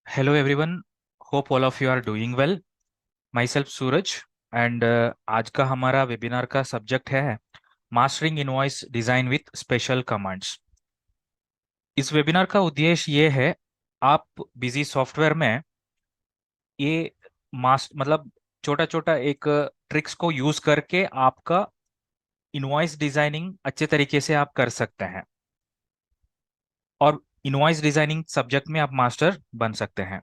Hello everyone, hope all of you are doing well. Myself Suraj and आज का हमारा webinar का subject है mastering invoice design with special commands. इस webinar का उद्देश्य ये है, आप बिजी सॉफ्टवेयर में ये मतलब छोटा छोटा एक ट्रिक्स को यूज करके आपका इनवॉइस डिजाइनिंग अच्छे तरीके से आप कर सकते हैं और इनवॉइस डिजाइनिंग सब्जेक्ट में आप मास्टर बन सकते हैं।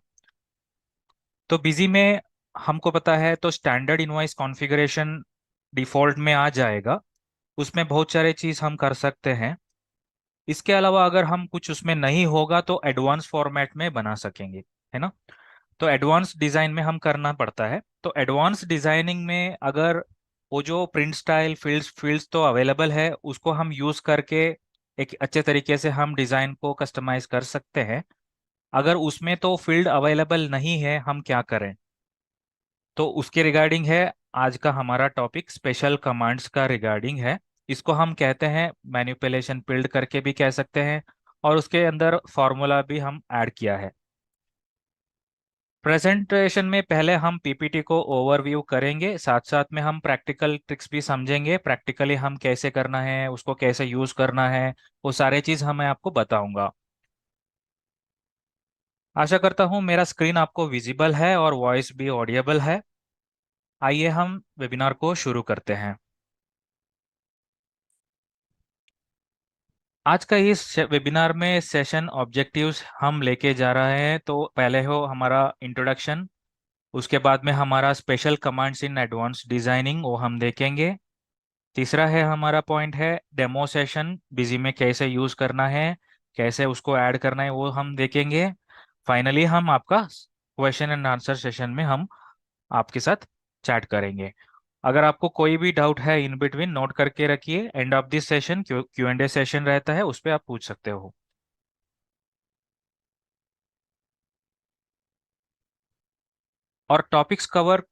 तो बिजी में हमको पता है तो स्टैंडर्ड इनवॉइस कॉन्फ़िगरेशन डिफॉल्ट में आ जाएगा। उसमें बहुत सारे चीज हम कर सकते हैं। इसके अलावा अगर हम कुछ उसमें नहीं होगा तो एडवांस फॉर्मेट में बना सकेंगे, है ना। तो एडवांस डिजाइन में हम करना पड़ता है। तो एडवांस डिजाइनिंग में अगर वो जो प्रिंट स्टाइल फील्ड्स फील्ड्स तो अवेलेबल है उसको हम यूज करके एक अच्छे तरीके से हम डिजाइन को कस्टमाइज कर सकते हैं। अगर उसमें तो फील्ड अवेलेबल नहीं है, हम क्या करें। तो उसके रिगार्डिंग है आज का हमारा टॉपिक, स्पेशल कमांड्स का रिगार्डिंग है। इसको हम कहते हैं मैनिपुलेशन बिल्ड करके भी कह सकते हैं, और उसके अंदर फॉर्मूला भी हम ऐड किया है। प्रेजेंटेशन में पहले हम पीपीटी को ओवरव्यू करेंगे, साथ साथ में हम प्रैक्टिकल ट्रिक्स भी समझेंगे, प्रैक्टिकली हम कैसे करना है, उसको कैसे यूज करना है, वो सारे चीज मैं आपको बताऊंगा। आशा करता हूँ मेरा स्क्रीन आपको विजिबल है और वॉइस भी ऑडिएबल है। आइए हम वेबिनार को शुरू करते हैं। आज का इस वेबिनार में सेशन ऑब्जेक्टिव्स हम लेके जा रहे हैं। तो पहले हो हमारा इंट्रोडक्शन, उसके बाद में हमारा special commands in advance designing वो हम देखेंगे। तीसरा है हमारा पॉइंट है डेमो सेशन, बिजी में कैसे यूज करना है, कैसे उसको ऐड करना है वो हम देखेंगे। फाइनली हम आपका क्वेश्चन एंड आंसर सेशन में हम आपके साथ चैट करेंगे। अगर आपको कोई भी डाउट है इन बिटवीन नोट करके रखिए, end of this session Q and A session रहता है, उस पर आप पूछ सकते हो। और टॉपिक्स कवर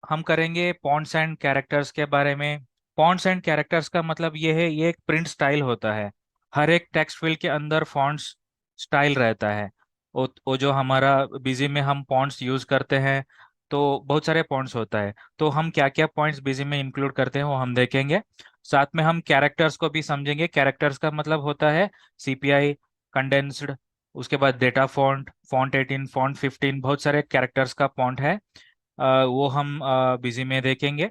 हम करेंगे फॉन्ट्स एंड कैरेक्टर्स के बारे में। फॉन्ट्स एंड कैरेक्टर्स का मतलब ये है, ये एक प्रिंट स्टाइल होता है। हर एक टेक्स्ट फील्ड के अंदर फॉन्ट्स स्टाइल रहता है। वो जो हमारा बिजी में हम फॉन्ट्स यूज करते हैं, तो बहुत सारे फॉन्ट्स होता है। तो हम क्या क्या पॉइंट्स बिजी में इंक्लूड करते हैं वो हम देखेंगे। साथ में हम कैरेक्टर्स को भी समझेंगे। कैरेक्टर्स का मतलब होता है सीपीआई, कंडेंस्ड, उसके बाद डेटा फॉन्ट, फॉन्ट 18, फॉन्ट 15, बहुत सारे कैरेक्टर्स का फॉन्ट है। वो हम बिजी में देखेंगे।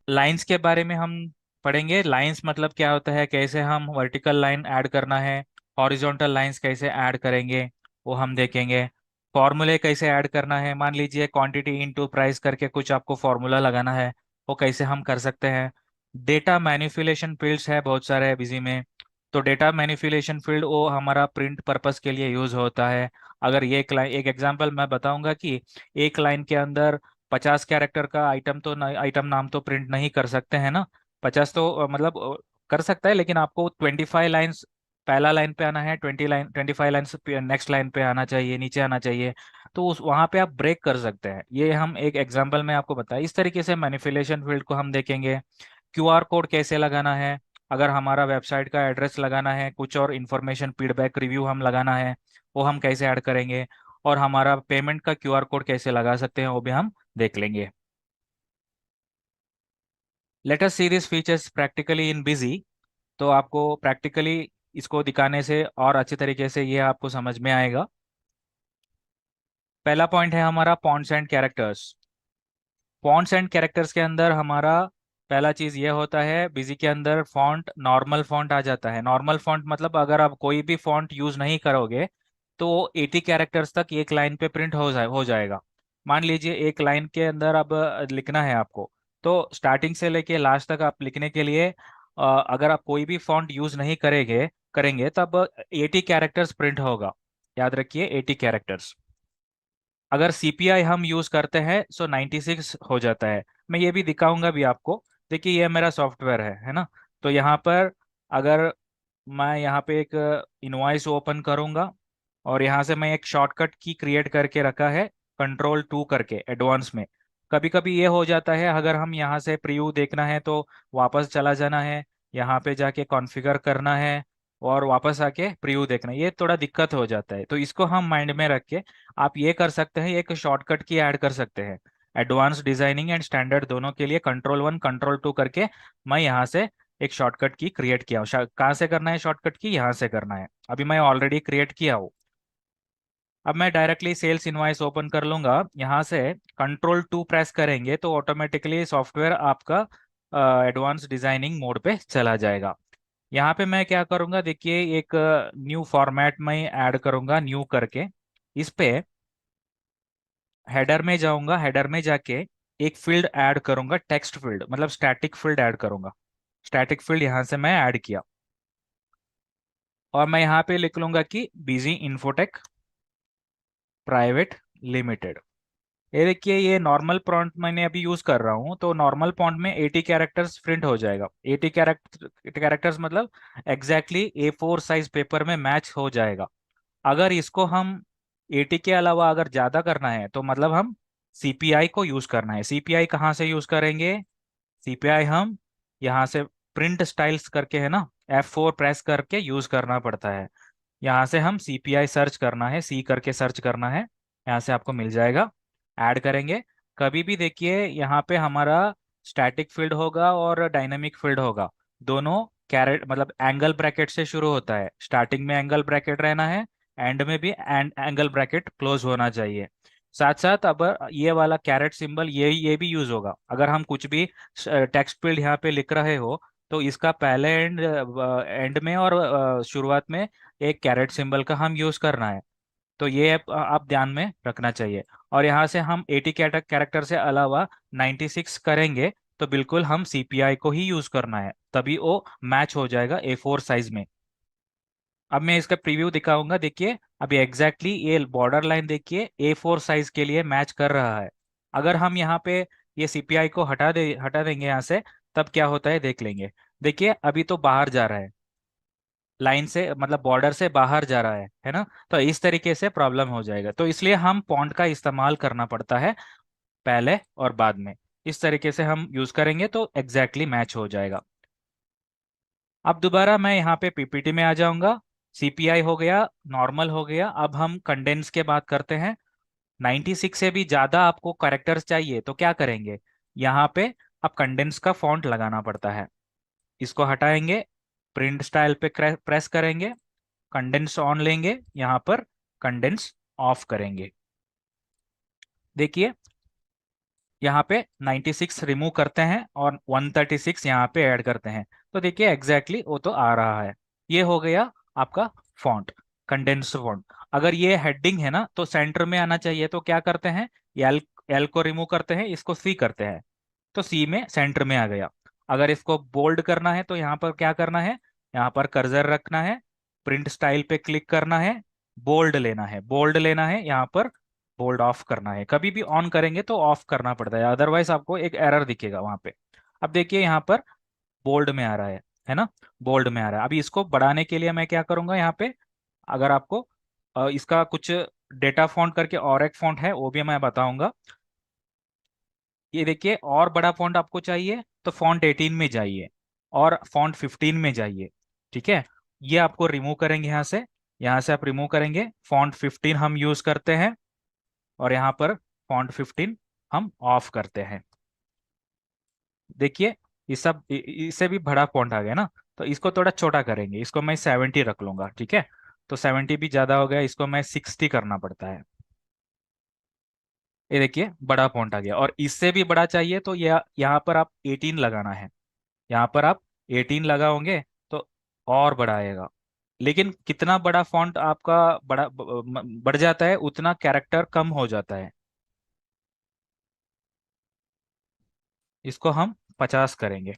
लाइंस के बारे में हम पढ़ेंगे। लाइंस मतलब क्या होता है, कैसे हम वर्टिकल लाइन ऐड करना है, हॉरिजॉन्टल लाइंस कैसे ऐड करेंगे वो हम देखेंगे। फॉर्मूले कैसे ऐड करना है, मान लीजिए क्वांटिटी इनटू प्राइस करके कुछ आपको फॉर्मूला लगाना है, वो कैसे हम कर सकते हैं। डेटा मैनिपुलेशन फील्ड्स है बहुत सारे बिजी में। तो डेटा मैनिपुलेशन फील्ड वो हमारा प्रिंट पर्पस के लिए यूज होता है। अगर ये एक एग्जांपल मैं बताऊंगा कि एक लाइन के अंदर 50 कैरेक्टर का आइटम तो आइटम नाम तो प्रिंट नहीं कर सकते हैं ना। 50 तो मतलब कर सकता है, लेकिन आपको 25 लाइन्स पहला लाइन पे आना है, 25 लाइन्स नेक्स्ट लाइन पे आना चाहिए, नीचे आना चाहिए। तो उस वहां पे आप ब्रेक कर सकते हैं। ये हम एक एग्जांपल में आपको बताया। इस तरीके से मैनिपुलेशन फील्ड को हम देखेंगे। क्यूआर कोड कैसे लगाना है, अगर हमारा वेबसाइट का एड्रेस लगाना है, कुछ और इन्फॉर्मेशन फीडबैक रिव्यू हम लगाना है, वो हम कैसे ऐड करेंगे। और हमारा पेमेंट का क्यूआर कोड कैसे लगा सकते हैं वो भी हम देख लेंगे। Let us see this features practically in busy. तो आपको प्रैक्टिकली इसको दिखाने से और अच्छे तरीके से ये आपको समझ में आएगा। पहला पॉइंट है हमारा fonts and characters. Fonts and characters के अंदर हमारा पहला चीज ये होता है, बिजी के अंदर फॉन्ट नॉर्मल फॉन्ट आ जाता है। नॉर्मल फॉन्ट मतलब अगर आप कोई भी फॉन्ट यूज नहीं करोगे तो 80 कैरेक्टर्स तक एक लाइन पे प्रिंट हो जाएगा। मान लीजिए एक लाइन के अंदर अब लिखना है आपको, तो स्टार्टिंग से लेके लास्ट तक आप लिखने के लिए अगर आप कोई भी फॉन्ट यूज नहीं करेंगे करेंगे तब 80 कैरेक्टर्स प्रिंट होगा। याद रखिए 80 कैरेक्टर्स। अगर सीपीआई हम यूज करते हैं तो 96 हो जाता है। मैं ये भी दिखाऊंगा भी आपको। देखिए ये मेरा सॉफ्टवेयर है ना। तो यहाँ पर अगर मैं यहाँ पे एक इनवॉइस ओपन करूंगा, और यहाँ से मैं एक शॉर्टकट की क्रिएट करके रखा है, कंट्रोल 2 करके एडवांस में। कभी कभी ये हो जाता है, अगर हम यहाँ से प्रीव्यू देखना है तो वापस चला जाना है, यहाँ पे जाके कॉन्फ़िगर करना है, और वापस आके प्रीव्यू देखना, ये थोड़ा दिक्कत हो जाता है। तो इसको हम माइंड में रख के आप ये कर सकते हैं, एक शॉर्टकट की ऐड कर सकते हैं। एडवांस डिजाइनिंग एंड स्टैंडर्ड दोनों के लिए कंट्रोल 1 कंट्रोल 2 करके मैं यहाँ से एक शॉर्टकट की क्रिएट किया हूँ। कहाँ से करना है शॉर्टकट की, यहाँ से करना है। अभी मैं ऑलरेडी क्रिएट किया हूँ। अब मैं डायरेक्टली सेल्स इनवॉइस ओपन कर लूंगा। यहाँ से कंट्रोल 2 प्रेस करेंगे तो ऑटोमेटिकली सॉफ्टवेयर आपका एडवांस डिजाइनिंग मोड पे चला जाएगा। यहाँ पे मैं क्या करूंगा, देखिए एक न्यू फॉर्मेट में ऐड करूंगा, न्यू करके इस पे हेडर में जाऊंगा। हेडर में जाके एक फील्ड ऐड करूंगा, टेक्स्ट फील्ड मतलब स्टैटिक फील्ड ऐड करूंगा। स्टैटिक फील्ड यहाँ से मैं ऐड किया और मैं यहाँ पे लिख लूंगा कि बिजी इंफोटेक प्राइवेट लिमिटेड। ये देखिए ये नॉर्मल फॉन्ट मैंने अभी यूज कर रहा हूँ, तो नॉर्मल फॉन्ट में 80 कैरेक्टर्स प्रिंट हो जाएगा। 80 कैरेक्टर्स मतलब एग्जैक्टली A4 साइज पेपर में मैच हो जाएगा। अगर इसको हम 80 के अलावा अगर ज्यादा करना है तो मतलब हम CPI को यूज करना है। CPI कहाँ से यूज करेंगे, CPI हम यहाँ से प्रिंट स्टाइल्स करके है ना, F4 प्रेस करके यूज करना पड़ता है। यहाँ से हम CPI सर्च करना है, सी करके सर्च करना है, यहाँ से आपको मिल जाएगा। ऐड करेंगे। कभी भी देखिए यहाँ पे हमारा स्टैटिक फील्ड होगा और डायनेमिक फील्ड होगा, दोनों कैरेट मतलब एंगल ब्रैकेट से शुरू होता है। स्टार्टिंग में एंगल ब्रैकेट रहना है, एंड में भी एंगल ब्रैकेट क्लोज होना चाहिए। साथ साथ अब ये वाला कैरेट सिंबल ये भी यूज होगा। अगर हम कुछ भी टेक्स्ट फील्ड यहाँ पे लिख रहे हो तो इसका पहले एंड एंड में और शुरुआत में एक कैरेट सिंबल का हम यूज करना है। तो ये आप ध्यान में रखना चाहिए। और यहाँ से हम 80 कैरेक्टर से अलावा 96 करेंगे तो बिल्कुल हम CPI को ही यूज करना है, तभी वो मैच हो जाएगा A4 साइज में। अब मैं इसका प्रीव्यू दिखाऊंगा, देखिए अभी एग्जैक्टली ये बॉर्डर लाइन देखिए A4 साइज के लिए मैच कर रहा है। अगर हम यहाँ पे ये CPI को हटा देंगे यहाँ से, तब क्या होता है देख लेंगे। देखिए अभी तो बाहर जा रहा है, लाइन से मतलब बॉर्डर से बाहर जा रहा है ना। तो इस तरीके से प्रॉब्लम हो जाएगा, तो इसलिए हम फॉन्ट का इस्तेमाल करना पड़ता है पहले और बाद में। इस तरीके से हम यूज करेंगे तो एग्जैक्टली मैच हो जाएगा। अब दोबारा मैं यहाँ पे PPT में आ जाऊंगा। CPI हो गया, नॉर्मल हो गया। अब हम कंडेंस के बात करते हैं। 96 से भी ज्यादा आपको करेक्टर्स चाहिए तो क्या करेंगे, यहाँ पे अब कंडेंस का फॉन्ट लगाना पड़ता है। इसको हटाएंगे, प्रिंट स्टाइल पे प्रेस करेंगे, कंडेंस ऑन लेंगे, यहाँ पर कंडेंस ऑफ करेंगे। देखिए यहाँ पे 96 रिमूव करते हैं और 136 यहाँ पे ऐड करते हैं, तो देखिए एग्जैक्टली वो तो आ रहा है। ये हो गया आपका फॉन्ट, कंडेंस फॉन्ट। अगर ये हेडिंग है ना तो सेंटर में आना चाहिए, तो क्या करते हैं, एल एल को रिमूव करते हैं, इसको सी करते हैं, तो सी में सेंटर में आ गया। अगर इसको बोल्ड करना है तो यहाँ पर क्या करना है, यहाँ पर कर्सर रखना है, प्रिंट स्टाइल पे क्लिक करना है, बोल्ड लेना है, बोल्ड लेना है, यहाँ पर बोल्ड ऑफ करना है। कभी भी ऑन करेंगे तो ऑफ करना पड़ता है, अदरवाइज आपको एक एरर दिखेगा वहां पे। अब देखिए यहाँ पर बोल्ड में आ रहा है ना, बोल्ड में आ रहा है। अभी इसको बढ़ाने के लिए मैं क्या करूंगा, यहाँ पे अगर आपको इसका कुछ डेटा फॉन्ट करके और एक फॉन्ट है वो भी मैं बताऊंगा। ये देखिए और बड़ा फॉन्ट आपको चाहिए तो फॉन्ट 18 में जाइए और फॉन्ट 15 में जाइए। ठीक है, ये आपको रिमूव करेंगे यहाँ से। यहाँ से आप रिमूव करेंगे, फॉन्ट 15 हम यूज करते हैं और यहाँ पर फॉन्ट 15 हम ऑफ करते हैं। देखिए ये सब इससे भी बड़ा फॉन्ट आ गया ना, तो इसको थोड़ा छोटा करेंगे, इसको मैं 70 रख लूंगा। ठीक है, तो 70 भी ज्यादा हो गया, इसको मैं 60 करना पड़ता है। ये देखिए बड़ा फॉन्ट आ गया। और इससे भी बड़ा चाहिए तो यहाँ पर आप 18 लगाना है, यहाँ पर आप 18 लगाओगे तो और बड़ा आएगा। लेकिन कितना बड़ा फॉन्ट आपका बढ़ जाता है उतना कैरेक्टर कम हो जाता है। इसको हम 50 करेंगे,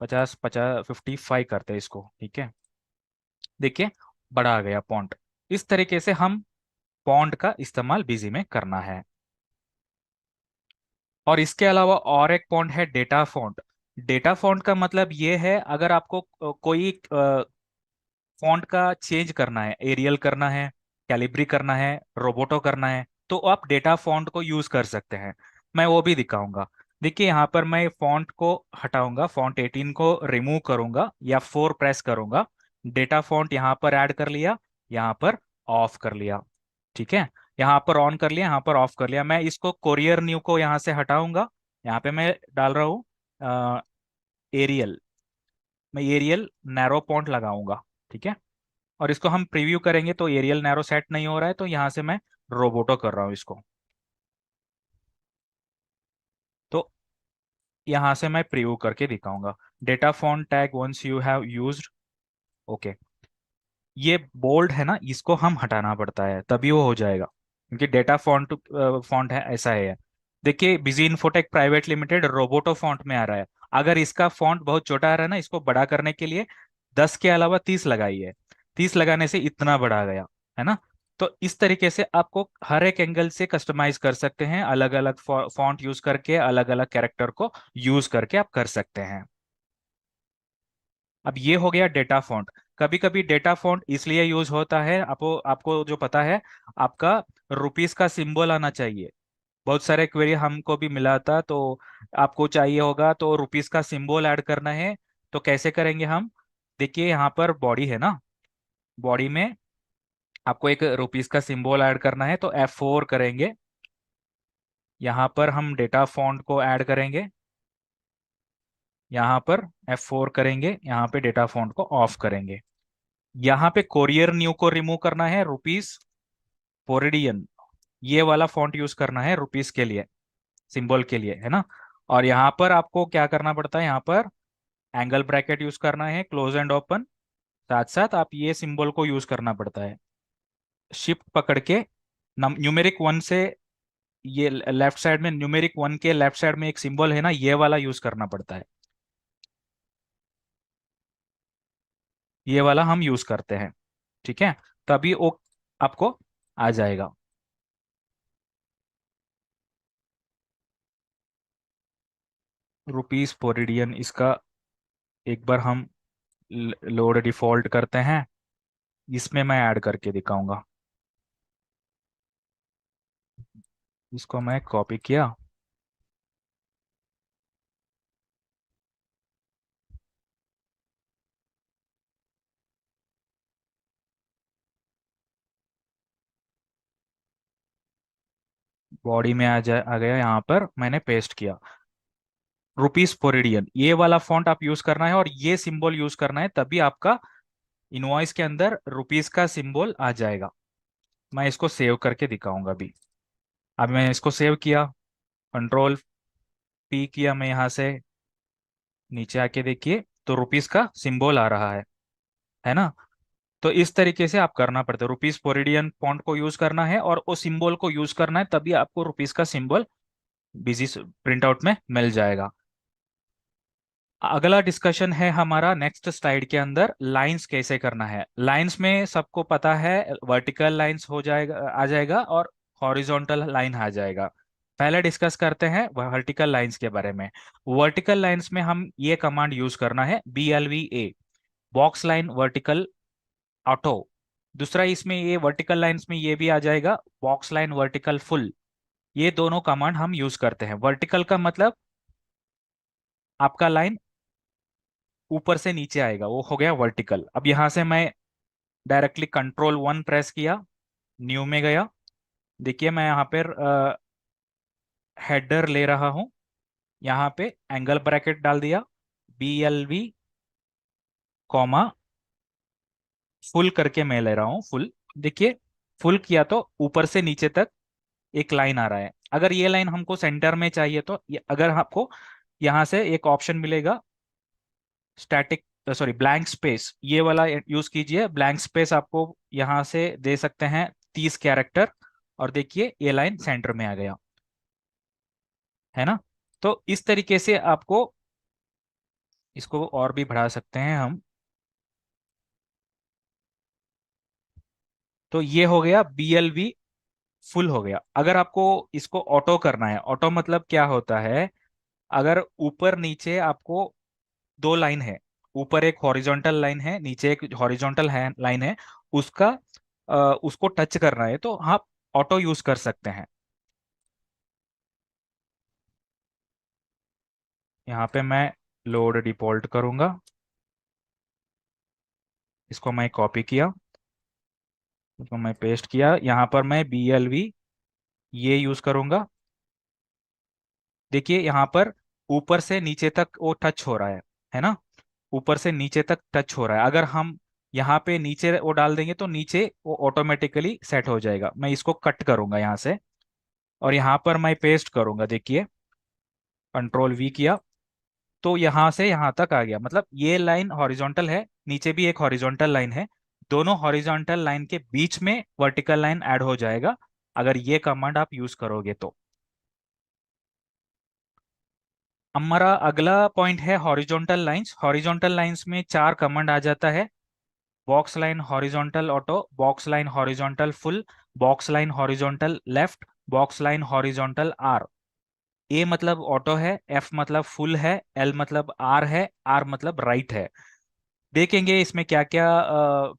55 करते हैं इसको। ठीक है, देखिए बड़ा आ गया फॉन्ट। इस तरीके से हम फॉन्ट का इस्तेमाल बिजी में करना है। और इसके अलावा और एक फॉन्ट है डेटा फॉन्ट। डेटा फॉन्ट का मतलब ये है, अगर आपको कोई फॉन्ट का चेंज करना है, एरियल करना है, कैलिब्री करना है, रोबोटो करना है, तो आप डेटा फॉन्ट को यूज कर सकते हैं। मैं वो भी दिखाऊंगा। देखिए यहाँ पर मैं फॉन्ट को हटाऊंगा, फॉन्ट 18 को रिमूव करूंगा या 4 प्रेस करूंगा। डेटा फॉन्ट यहाँ पर ऐड कर लिया, यहाँ पर ऑफ कर लिया। ठीक है, यहाँ पर ऑन कर लिया, यहाँ पर ऑफ कर लिया। मैं इसको कोरियर न्यू को यहाँ से हटाऊंगा। यहाँ पे मैं डाल रहा हूँ एरियल। मैं एरियल नैरो फॉन्ट लगाऊंगा। ठीक है, और इसको हम प्रीव्यू करेंगे तो एरियल नैरो सेट नहीं हो रहा है, तो यहाँ से मैं रोबोटो कर रहा हूँ इसको। तो यहाँ से मैं प्रीव्यू करके दिखाऊंगा। Data font tag once you have used. Okay, ये बोल्ड है ना, इसको हम हटाना पड़ता है तभी वो हो जाएगा, क्योंकि डेटा फॉन्ट फॉन्ट है, ऐसा है। देखिए busy infotech private limited Roboto font में आ रहा है। अगर इसका फॉन्ट बहुत छोटा आ रहा है ना, इसको बड़ा करने के लिए 10 के अलावा 30 लगाइए। 30 लगाने से इतना बड़ा गया, है ना। तो इस तरीके से आपको हर एक एंगल से कस्टमाइज कर सकते हैं, अलग अलग फॉन्ट यूज करके, अलग अलग कैरेक्टर को यूज करके आप कर सकते हैं। अब ये हो गया डेटा फॉन्ट। कभी कभी डेटा फॉन्ट इसलिए यूज होता है, आपको आपको जो पता है, आपका रुपीस का सिंबल आना चाहिए। बहुत सारे क्वेरी हमको भी मिला था, तो आपको चाहिए होगा तो रुपीस का सिंबल ऐड करना है। तो कैसे करेंगे हम? देखिए यहाँ पर बॉडी है ना, बॉडी में आपको एक रुपीस का सिंबल ऐड करना है, तो F4 करेंगे। यहाँ पर हम डेटा फॉन्ट को ऐड करेंगे, यहाँ पर F4 करेंगे, यहाँ पे डेटा फॉन्ट को ऑफ करेंगे। यहाँ पे कोरियर न्यू को रिमूव करना है, रुपीस पोरिडियन ये वाला फॉन्ट यूज करना है रुपीस के लिए, सिंबल के लिए, है ना। और यहाँ पर आपको क्या करना पड़ता है, यहाँ पर एंगल ब्रैकेट यूज करना है, क्लोज एंड ओपन। साथ साथ आप ये सिंबल को यूज करना पड़ता है, शिफ्ट पकड़ के। न्यूमेरिक वन से, ये लेफ्ट साइड में न्यूमेरिक वन के लेफ्ट साइड में एक सिंबल है ना, ये वाला यूज करना पड़ता है। ये वाला हम यूज करते हैं। ठीक है, तभी वो आपको आ जाएगा। रुपीस पोरिडियन, इसका एक बार हम लोड डिफॉल्ट करते हैं, इसमें मैं ऐड करके दिखाऊंगा। इसको मैं कॉपी किया, बॉडी में आ गया, यहाँ पर मैंने पेस्ट किया। रुपीस पोरिडियन ये वाला फॉन्ट आप यूज करना है और ये सिंबल यूज करना है, तभी आपका इनवॉइस के अंदर रुपीस का सिंबल आ जाएगा। मैं इसको सेव करके दिखाऊंगा अभी। अब मैं इसको सेव किया, कंट्रोल P किया, मैं यहाँ से नीचे आके देखिए तो रुपीस का सिंबल आ रहा है ना। तो इस तरीके से आप करना पड़ता है, रुपीस पोरिडियन फॉन्ट को यूज करना है और उस सिंबल को यूज करना है, तभी आपको रुपीस का सिंबल बिजी प्रिंट आउट में मिल जाएगा। अगला डिस्कशन है हमारा नेक्स्ट स्लाइड के अंदर, लाइंस कैसे करना है। लाइंस में सबको पता है, वर्टिकल लाइंस हो जाएगा, आ जाएगा, और हॉरिजॉन्टल लाइन आ जाएगा। पहले डिस्कस करते हैं वर्टिकल लाइंस के बारे में। वर्टिकल लाइंस में हम ये कमांड यूज करना है, BLVA, box line vertical auto. दूसरा इसमें ये वर्टिकल लाइंस में ये भी आ जाएगा, बॉक्स लाइन वर्टिकल फुल। ये दोनों कमांड हम यूज करते हैं। वर्टिकल का मतलब आपका लाइन ऊपर से नीचे आएगा, वो हो गया वर्टिकल। अब यहां से मैं डायरेक्टली कंट्रोल 1 प्रेस किया, न्यू में गया। देखिए मैं यहाँ पर हेडर ले रहा हूँ, यहाँ पे एंगल ब्रैकेट डाल दिया, BLV कॉमा फुल करके मैं ले रहा हूँ, फुल। देखिए फुल किया तो ऊपर से नीचे तक एक लाइन आ रहा है। अगर ये लाइन हमको सेंटर में चाहिए तो अगर आपको यहाँ से एक ऑप्शन मिलेगा, स्टैटिक, सॉरी ब्लैंक स्पेस, ये वाला यूज कीजिए। ब्लैंक स्पेस आपको यहाँ से दे सकते हैं 30 कैरेक्टर, और देखिए ये लाइन सेंटर में आ गया, है ना। तो इस तरीके से आपको इसको और भी बढ़ा सकते हैं हम। तो ये हो गया BLV फुल हो गया। अगर आपको इसको ऑटो करना है, ऑटो मतलब क्या होता है, अगर ऊपर नीचे आपको दो लाइन है, ऊपर एक हॉरिजॉन्टल लाइन है, नीचे एक हॉरिजॉन्टल है लाइन है, उसका उसको टच करना है तो आप ऑटो यूज कर सकते हैं। यहाँ पे मैं लोड डिफॉल्ट करूंगा, इसको मैं कॉपी किया, इसको मैं पेस्ट किया, यहाँ पर मैं BLV ये यूज करूंगा। देखिए यहाँ पर ऊपर से नीचे तक वो टच हो रहा है ना, ऊपर से नीचे तक टच हो रहा है। अगर हम यहाँ पे नीचे वो डाल देंगे तो नीचे वो ऑटोमेटिकली सेट हो जाएगा। मैं इसको कट करूंगा यहाँ से और यहाँ पर मैं पेस्ट करूंगा। देखिए कंट्रोल V किया तो यहाँ से यहाँ तक आ गया। मतलब ये लाइन हॉरिजॉन्टल है, नीचे भी एक हॉरिजॉन्टल लाइन है, दोनों हॉरिजॉन्टल लाइन के बीच में वर्टिकल लाइन ऐड हो जाएगा अगर ये कमांड आप यूज करोगे तो। हमारा अगला पॉइंट है हॉरिजॉन्टल लाइंस। हॉरिजॉन्टल लाइंस में चार कमांड आ जाता है। Box line horizontal auto, box line horizontal full, box line horizontal left, box line horizontal R. A मतलब ऑटो है, एफ मतलब फुल है, एल मतलब आर है, आर मतलब राइट है। देखेंगे इसमें क्या क्या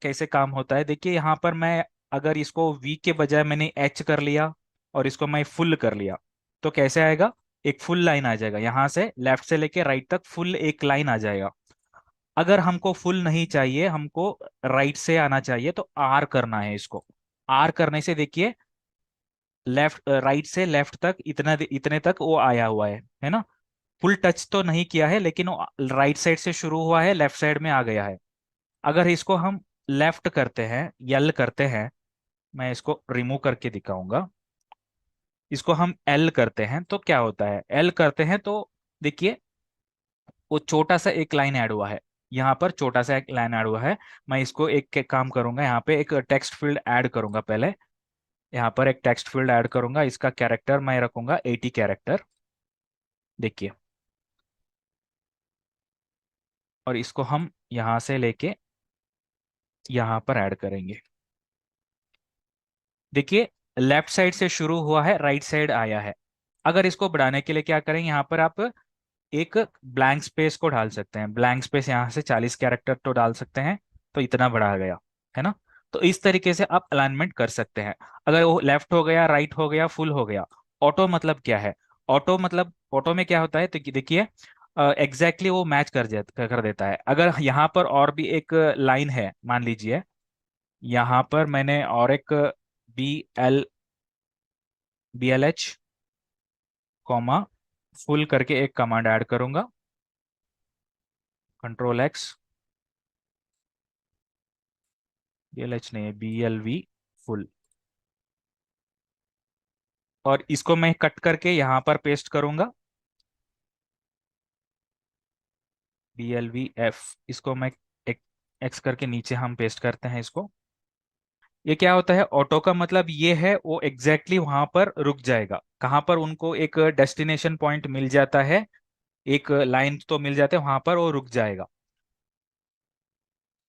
कैसे काम होता है। देखिए यहाँ पर मैं अगर इसको वी के बजाय मैंने एच कर लिया और इसको मैं फुल कर लिया तो कैसे आएगा, एक फुल लाइन आ जाएगा। यहाँ से लेफ्ट से लेके राइट तक फुल एक लाइन आ जाएगा। अगर हमको फुल नहीं चाहिए, हमको राइट से आना चाहिए तो आर करना है इसको। आर करने से देखिए लेफ्ट राइट से लेफ्ट तक इतना इतने तक वो आया हुआ है ना। फुल टच तो नहीं किया है लेकिन वो राइट साइड से शुरू हुआ है, लेफ्ट साइड में आ गया है। अगर इसको हम लेफ्ट करते हैं, यल करते हैं, मैं इसको रिमूव करके दिखाऊंगा। इसको हम एल करते हैं तो क्या होता है, एल करते हैं तो देखिए वो छोटा सा एक लाइन ऐड हुआ है, यहाँ पर छोटा सा एक लाइन ऐड हुआ है। मैं इसको एक के काम करूंगा, यहाँ पे एक टेक्स्ट फील्ड ऐड करूंगा पहले। यहाँ पर एक टेक्स्ट फील्ड ऐड करूंगा, इसका कैरेक्टर मैं रखूंगा 80 कैरेक्टर। देखिए और इसको हम यहाँ से लेके यहाँ पर ऐड करेंगे। देखिए लेफ्ट साइड से शुरू हुआ है, राइट साइड आया है। अगर इसको बढ़ाने के लिए क्या करेंगे, यहाँ पर आप एक ब्लैंक स्पेस को डाल सकते हैं। ब्लैंक स्पेस यहाँ से 40 कैरेक्टर तो डाल सकते हैं, तो इतना बढ़ा गया है ना। तो इस तरीके से आप अलाइनमेंट कर सकते हैं। अगर वो लेफ्ट हो गया, राइट हो गया, फुल हो गया। ऑटो मतलब क्या है, ऑटो मतलब ऑटो में क्या होता है तो देखिए एग्जैक्टली वो मैच कर देता है। अगर यहाँ पर और भी एक लाइन है, मान लीजिए यहाँ पर मैंने और एक BLH कॉमा फुल करके एक कमांड ऐड करूंगा। कंट्रोल X, BLH नहीं है, BLV फुल। और इसको मैं कट करके यहाँ पर पेस्ट करूंगा, BLVF। इसको मैं एक X करके नीचे हम पेस्ट करते हैं इसको। ये क्या होता है, ऑटो का मतलब ये है वो एग्जैक्टली वहां पर रुक जाएगा। कहाँ पर उनको एक डेस्टिनेशन पॉइंट मिल जाता है, एक लाइन तो मिल जाता है, वहां पर वो रुक जाएगा,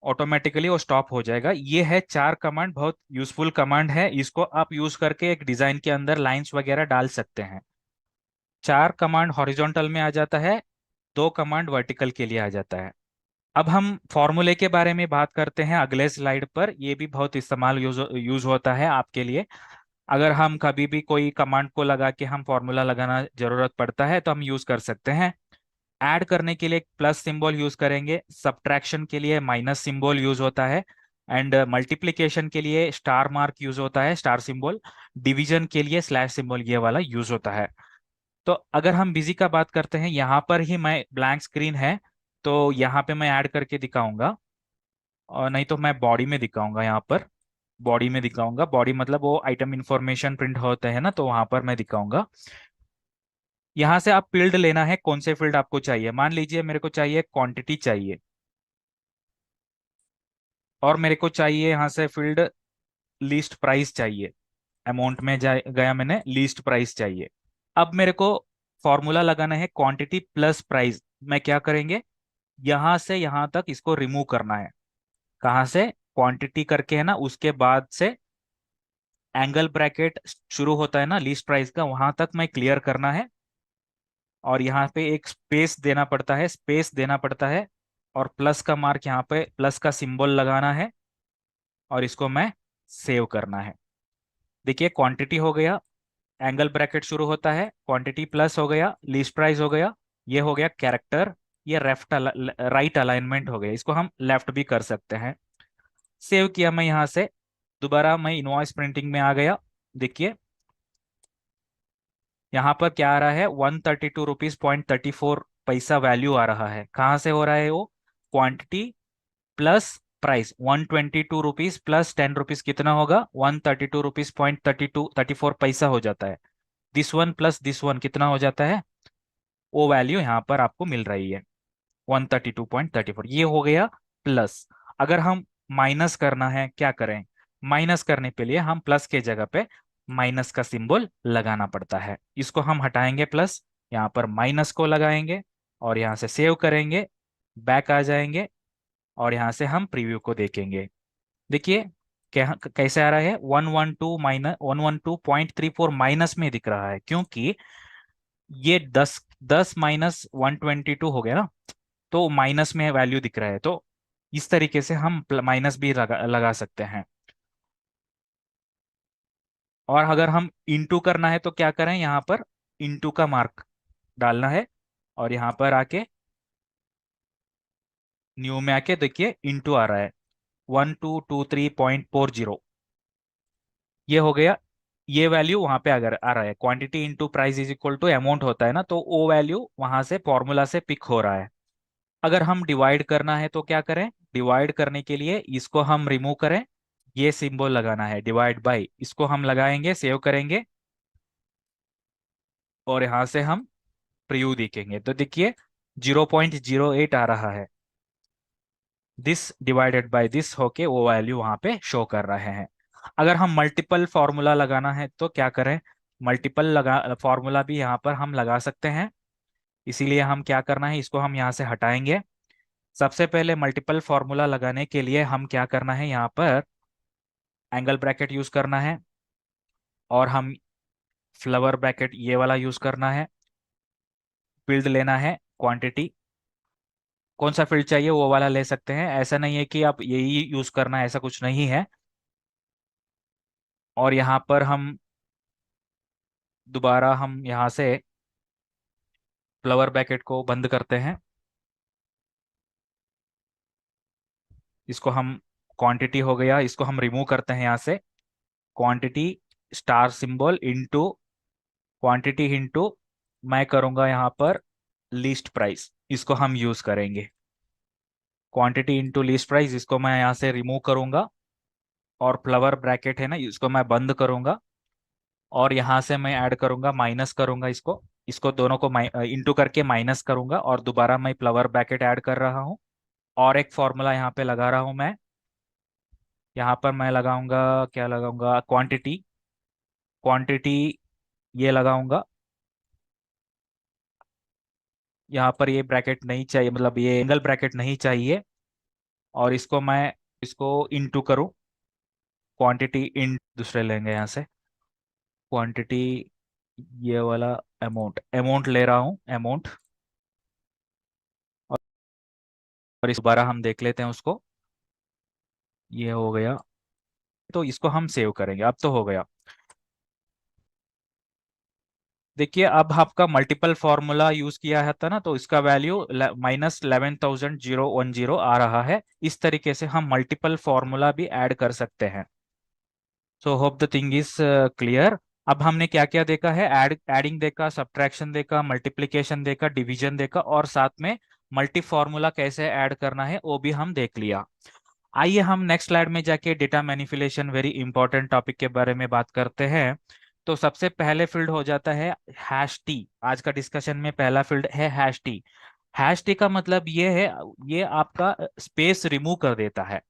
ऑटोमेटिकली वो स्टॉप हो जाएगा। ये है चार कमांड, बहुत यूजफुल कमांड है। इसको आप यूज करके एक डिजाइन के अंदर लाइंस वगैरह डाल सकते हैं। चार कमांड हॉरिजॉन्टल में आ जाता है, दो कमांड वर्टिकल के लिए आ जाता है। अब हम फॉर्मूले के बारे में बात करते हैं अगले स्लाइड पर। ये भी बहुत इस्तेमाल यूज होता है आपके लिए। अगर हम कभी भी कोई कमांड को लगा के हम फॉर्मूला लगाना जरूरत पड़ता है तो हम यूज कर सकते हैं। ऐड करने के लिए प्लस सिंबल यूज करेंगे, सब्ट्रैक्शन के लिए माइनस सिंबल यूज होता है, एंड मल्टीप्लिकेशन के लिए स्टार मार्क यूज होता है, स्टार सिंबल। डिवीजन के लिए स्लैश सिंबल ये वाला यूज होता है। तो अगर हम बिजी का बात करते हैं, यहाँ पर ही मैं ब्लैंक स्क्रीन है तो यहाँ पे मैं ऐड करके दिखाऊंगा, और नहीं तो मैं बॉडी में दिखाऊंगा। यहाँ पर बॉडी में दिखाऊंगा, बॉडी मतलब वो आइटम इंफॉर्मेशन प्रिंट होते हैं ना, तो वहां पर मैं दिखाऊंगा। यहाँ से आप फील्ड लेना है, कौन से फील्ड आपको चाहिए। मान लीजिए मेरे को चाहिए क्वांटिटी चाहिए, और मेरे को चाहिए यहाँ से फील्ड लीस्ट प्राइस चाहिए। अमाउंट में गया मैंने, लीस्ट प्राइस चाहिए। अब मेरे को फॉर्मूला लगाना है क्वांटिटी प्लस प्राइस। मैं क्या करेंगे, यहाँ से यहाँ तक इसको रिमूव करना है। कहाँ से, क्वांटिटी करके है ना, उसके बाद से एंगल ब्रैकेट शुरू होता है ना लीस्ट प्राइस का, वहां तक मैं क्लियर करना है। और यहाँ पे एक स्पेस देना पड़ता है, स्पेस देना पड़ता है, और प्लस का मार्क यहाँ पे प्लस का सिंबल लगाना है, और इसको मैं सेव करना है। देखिए क्वांटिटी हो गया, एंगल ब्रैकेट शुरू होता है, क्वांटिटी प्लस हो गया, लीस्ट प्राइस हो गया, ये हो गया कैरेक्टर। ये लेफ्ट राइट अलाइनमेंट हो गया, इसको हम लेफ्ट भी कर सकते हैं। सेव किया मैं यहाँ से, दोबारा मैं इनवॉइस प्रिंटिंग में आ गया। देखिए यहाँ पर क्या आ रहा है, 132 रुपीज 34 पैसा वैल्यू आ रहा है। कहाँ से हो रहा है वो, quantity plus price. 122 rupees plus 10 rupees कितना होगा, 132 रुपीज 34 पैसा हो जाता है। This one plus this one कितना हो जाता है, वो वैल्यू यहाँ पर आपको मिल रही है 132.34, ये हो गया प्लस। अगर हम माइनस करना है क्या करें, माइनस करने के लिए हम प्लस के जगह पे माइनस का सिंबल लगाना पड़ता है। इसको हम हटाएंगे प्लस, यहाँ पर माइनस को लगाएंगे और यहाँ से सेव करेंगे, बैक आ जाएंगे और यहाँ से हम प्रीव्यू को देखेंगे। देखिए कैसे आ रहा है, 112 माइनस में दिख रहा है, क्योंकि ये 10 माइनस 122 हो गया ना, तो माइनस में वैल्यू दिख रहा है। तो इस तरीके से हम माइनस भी लगा सकते हैं। और अगर हम इंटू करना है तो क्या करें, यहाँ पर इंटू का मार्क डालना है और यहाँ पर आके न्यू में आके देखिए इंटू आ रहा है 1223.40, ये हो गया। ये वैल्यू वहां पे अगर आ रहा है, quantity into price is equal to amount होता है ना, तो वो वैल्यू वहां से फॉर्मूला से पिक हो रहा है। अगर हम डिवाइड करना है तो क्या करें, डिवाइड करने के लिए इसको हम रिमूव करें, ये सिंबल लगाना है डिवाइड बाय, इसको हम लगाएंगे, सेव करेंगे और यहां से हम प्रीव्यू देखेंगे तो देखिए 0.08 आ रहा है। दिस डिवाइडेड बाय दिस होके वो वैल्यू वहां पे शो कर रहे हैं। अगर हम मल्टीपल फॉर्मूला लगाना है तो क्या करें, मल्टीपल लगा फॉर्मूला भी यहाँ पर हम लगा सकते हैं। इसीलिए हम क्या करना है, इसको हम यहाँ से हटाएंगे। सबसे पहले मल्टीपल फॉर्मूला लगाने के लिए हम क्या करना है, यहाँ पर एंगल ब्रैकेट यूज करना है और हम फ्लावर ब्रैकेट ये वाला यूज करना है। फील्ड लेना है क्वांटिटी, कौन सा फील्ड चाहिए वो वाला ले सकते हैं, ऐसा नहीं है कि आप यही यूज करना है, ऐसा कुछ नहीं है। और यहाँ पर हम दोबारा हम यहाँ से फ्लावर ब्रैकेट को बंद करते हैं। इसको हम क्वांटिटी हो गया, इसको हम रिमूव करते हैं यहाँ से। Quantity star symbol into quantity into, मैं करूंगा यहाँ पर लीस्ट प्राइस, इसको हम यूज करेंगे। क्वांटिटी इनटू लीस्ट प्राइस, इसको मैं यहाँ से रिमूव करूंगा और फ्लावर ब्रैकेट है ना, इसको मैं बंद करूंगा और यहाँ से मैं ऐड करूंगा, माइनस करूंगा इसको, इसको दोनों को इंटू करके माइनस करूंगा और दोबारा मैं फ्लावर ब्रैकेट ऐड कर रहा हूँ। और एक फॉर्मूला यहाँ पे लगा रहा हूँ मैं, यहाँ पर मैं लगाऊंगा, क्या लगाऊंगा, क्वांटिटी, क्वांटिटी ये लगाऊंगा। यहाँ पर ये ब्रैकेट नहीं चाहिए, मतलब ये एंगल ब्रैकेट नहीं चाहिए। और इसको मैं इसको इंटू करूँ, क्वांटिटी इन दूसरे लेंगे यहाँ से, क्वांटिटी ये वाला अमाउंट, अमाउंट ले रहा हूँ अमाउंट। और इस बार हम देख लेते हैं उसको, ये हो गया। तो इसको हम सेव करेंगे, अब तो हो गया। देखिए अब आपका मल्टीपल फॉर्मूला यूज किया है था ना, तो इसका वैल्यू -11,010 आ रहा है। इस तरीके से हम मल्टीपल फॉर्मूला भी ऐड कर सकते हैं। So hope the thing is clear. अब हमने क्या क्या देखा है, एडिंग देखा, सब्ट्रैक्शन देखा, मल्टीप्लिकेशन देखा, डिवीजन देखा और साथ में मल्टी फॉर्मूला कैसे ऐड करना है वो भी हम देख लिया। आइए हम नेक्स्ट स्लाइड में जाके data manipulation, very important topic के बारे में बात करते हैं। तो सबसे पहले फील्ड हो जाता है हैश टी। आज का डिस्कशन में पहला फील्ड है हैश टी। हैश टी का मतलब ये है, ये आपका स्पेस रिमूव कर देता है।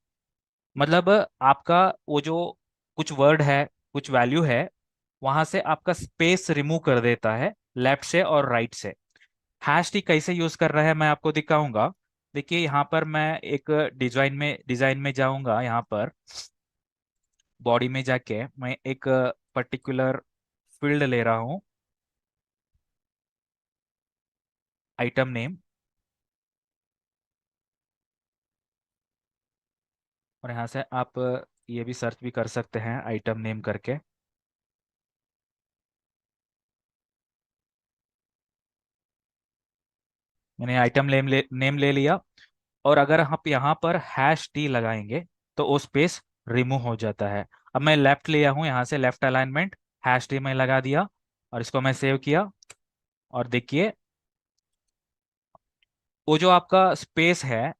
मतलब आपका वो जो कुछ वर्ड है, कुछ वैल्यू है, वहां से आपका स्पेस रिमूव कर देता है लेफ्ट से और राइट से। हैश टी कैसे यूज कर रहा है मैं आपको दिखाऊंगा। देखिए यहाँ पर मैं एक डिजाइन में जाऊंगा, यहाँ पर बॉडी में जाके मैं एक पर्टिकुलर फील्ड ले रहा हूँ, आइटम नेम। और यहाँ से आप ये भी सर्च भी कर सकते हैं आइटम नेम करके। मैंने आइटम नेम ले लिया। और अगर हम यहाँ पर हैश टी लगाएंगे तो वो स्पेस रिमूव हो जाता है। अब मैं लेफ्ट लिया हूँ, यहाँ से लेफ्ट अलाइनमेंट, हैश टी में लगा दिया और इसको मैं सेव किया। और देखिए वो जो आपका स्पेस है,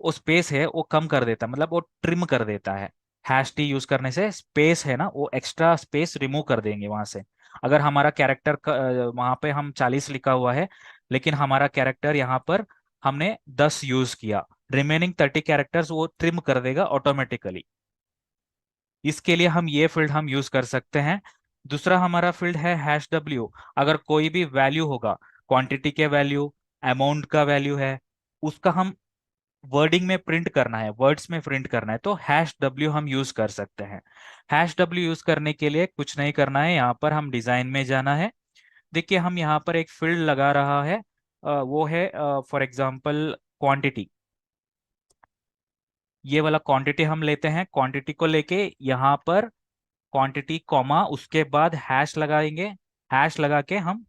वो स्पेस है वो कम कर देता है, मतलब वो ट्रिम कर देता है। हैश टी यूज करने से स्पेस है ना, वो एक्स्ट्रा स्पेस रिमूव कर देंगे वहां से। अगर हमारा कैरेक्टर वहां पे हम 40 लिखा हुआ है, लेकिन हमारा कैरेक्टर यहाँ पर हमने 10 यूज किया, रिमेनिंग 30 कैरेक्टर्स वो ट्रिम कर देगा ऑटोमेटिकली। इसके लिए हम ये फील्ड हम यूज कर सकते हैं। दूसरा हमारा फील्ड है हैश डब्ल्यू। अगर कोई भी वैल्यू होगा, क्वांटिटी के वैल्यू, अमाउंट का वैल्यू है, उसका हम वर्डिंग में प्रिंट करना है, वर्ड्स में प्रिंट करना है, तो हैश डब्ल्यू हम यूज कर सकते हैं। हैश डब्ल्यू यूज करने के लिए कुछ नहीं करना है, यहाँ पर हम डिजाइन में जाना है। देखिए हम यहाँ पर एक फील्ड लगा रहा है, वो है फॉर एग्जांपल क्वांटिटी। ये वाला क्वांटिटी हम लेते हैं, क्वांटिटी को लेके यहाँ पर क्वांटिटी कॉमा उसके बाद हैश लगाएंगे। हैश लगा के हम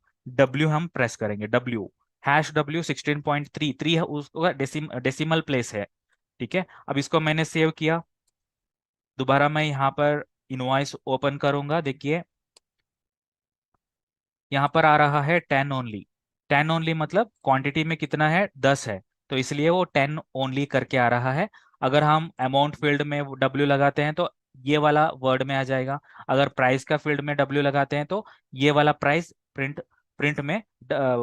प्रेस करेंगे, डब्ल्यू, हैश डब्ल्यू 16.3, थ्री है उसका डेसिमल प्लेस है। ठीक है, अब इसको मैंने सेव किया। दोबारा मैं यहाँ पर इनवॉइस ओपन करूंगा। देखिए यहाँ पर आ रहा है 10 ओनली। 10 ओनली मतलब क्वांटिटी में कितना है, 10 है, तो इसलिए वो 10 ओनली करके आ रहा है। अगर हम अमाउंट फील्ड में डब्ल्यू लगाते हैं तो ये वाला वर्ड में आ जाएगा। अगर प्राइस का फील्ड में डब्ल्यू लगाते हैं तो ये वाला प्राइस प्रिंट प्रिंट में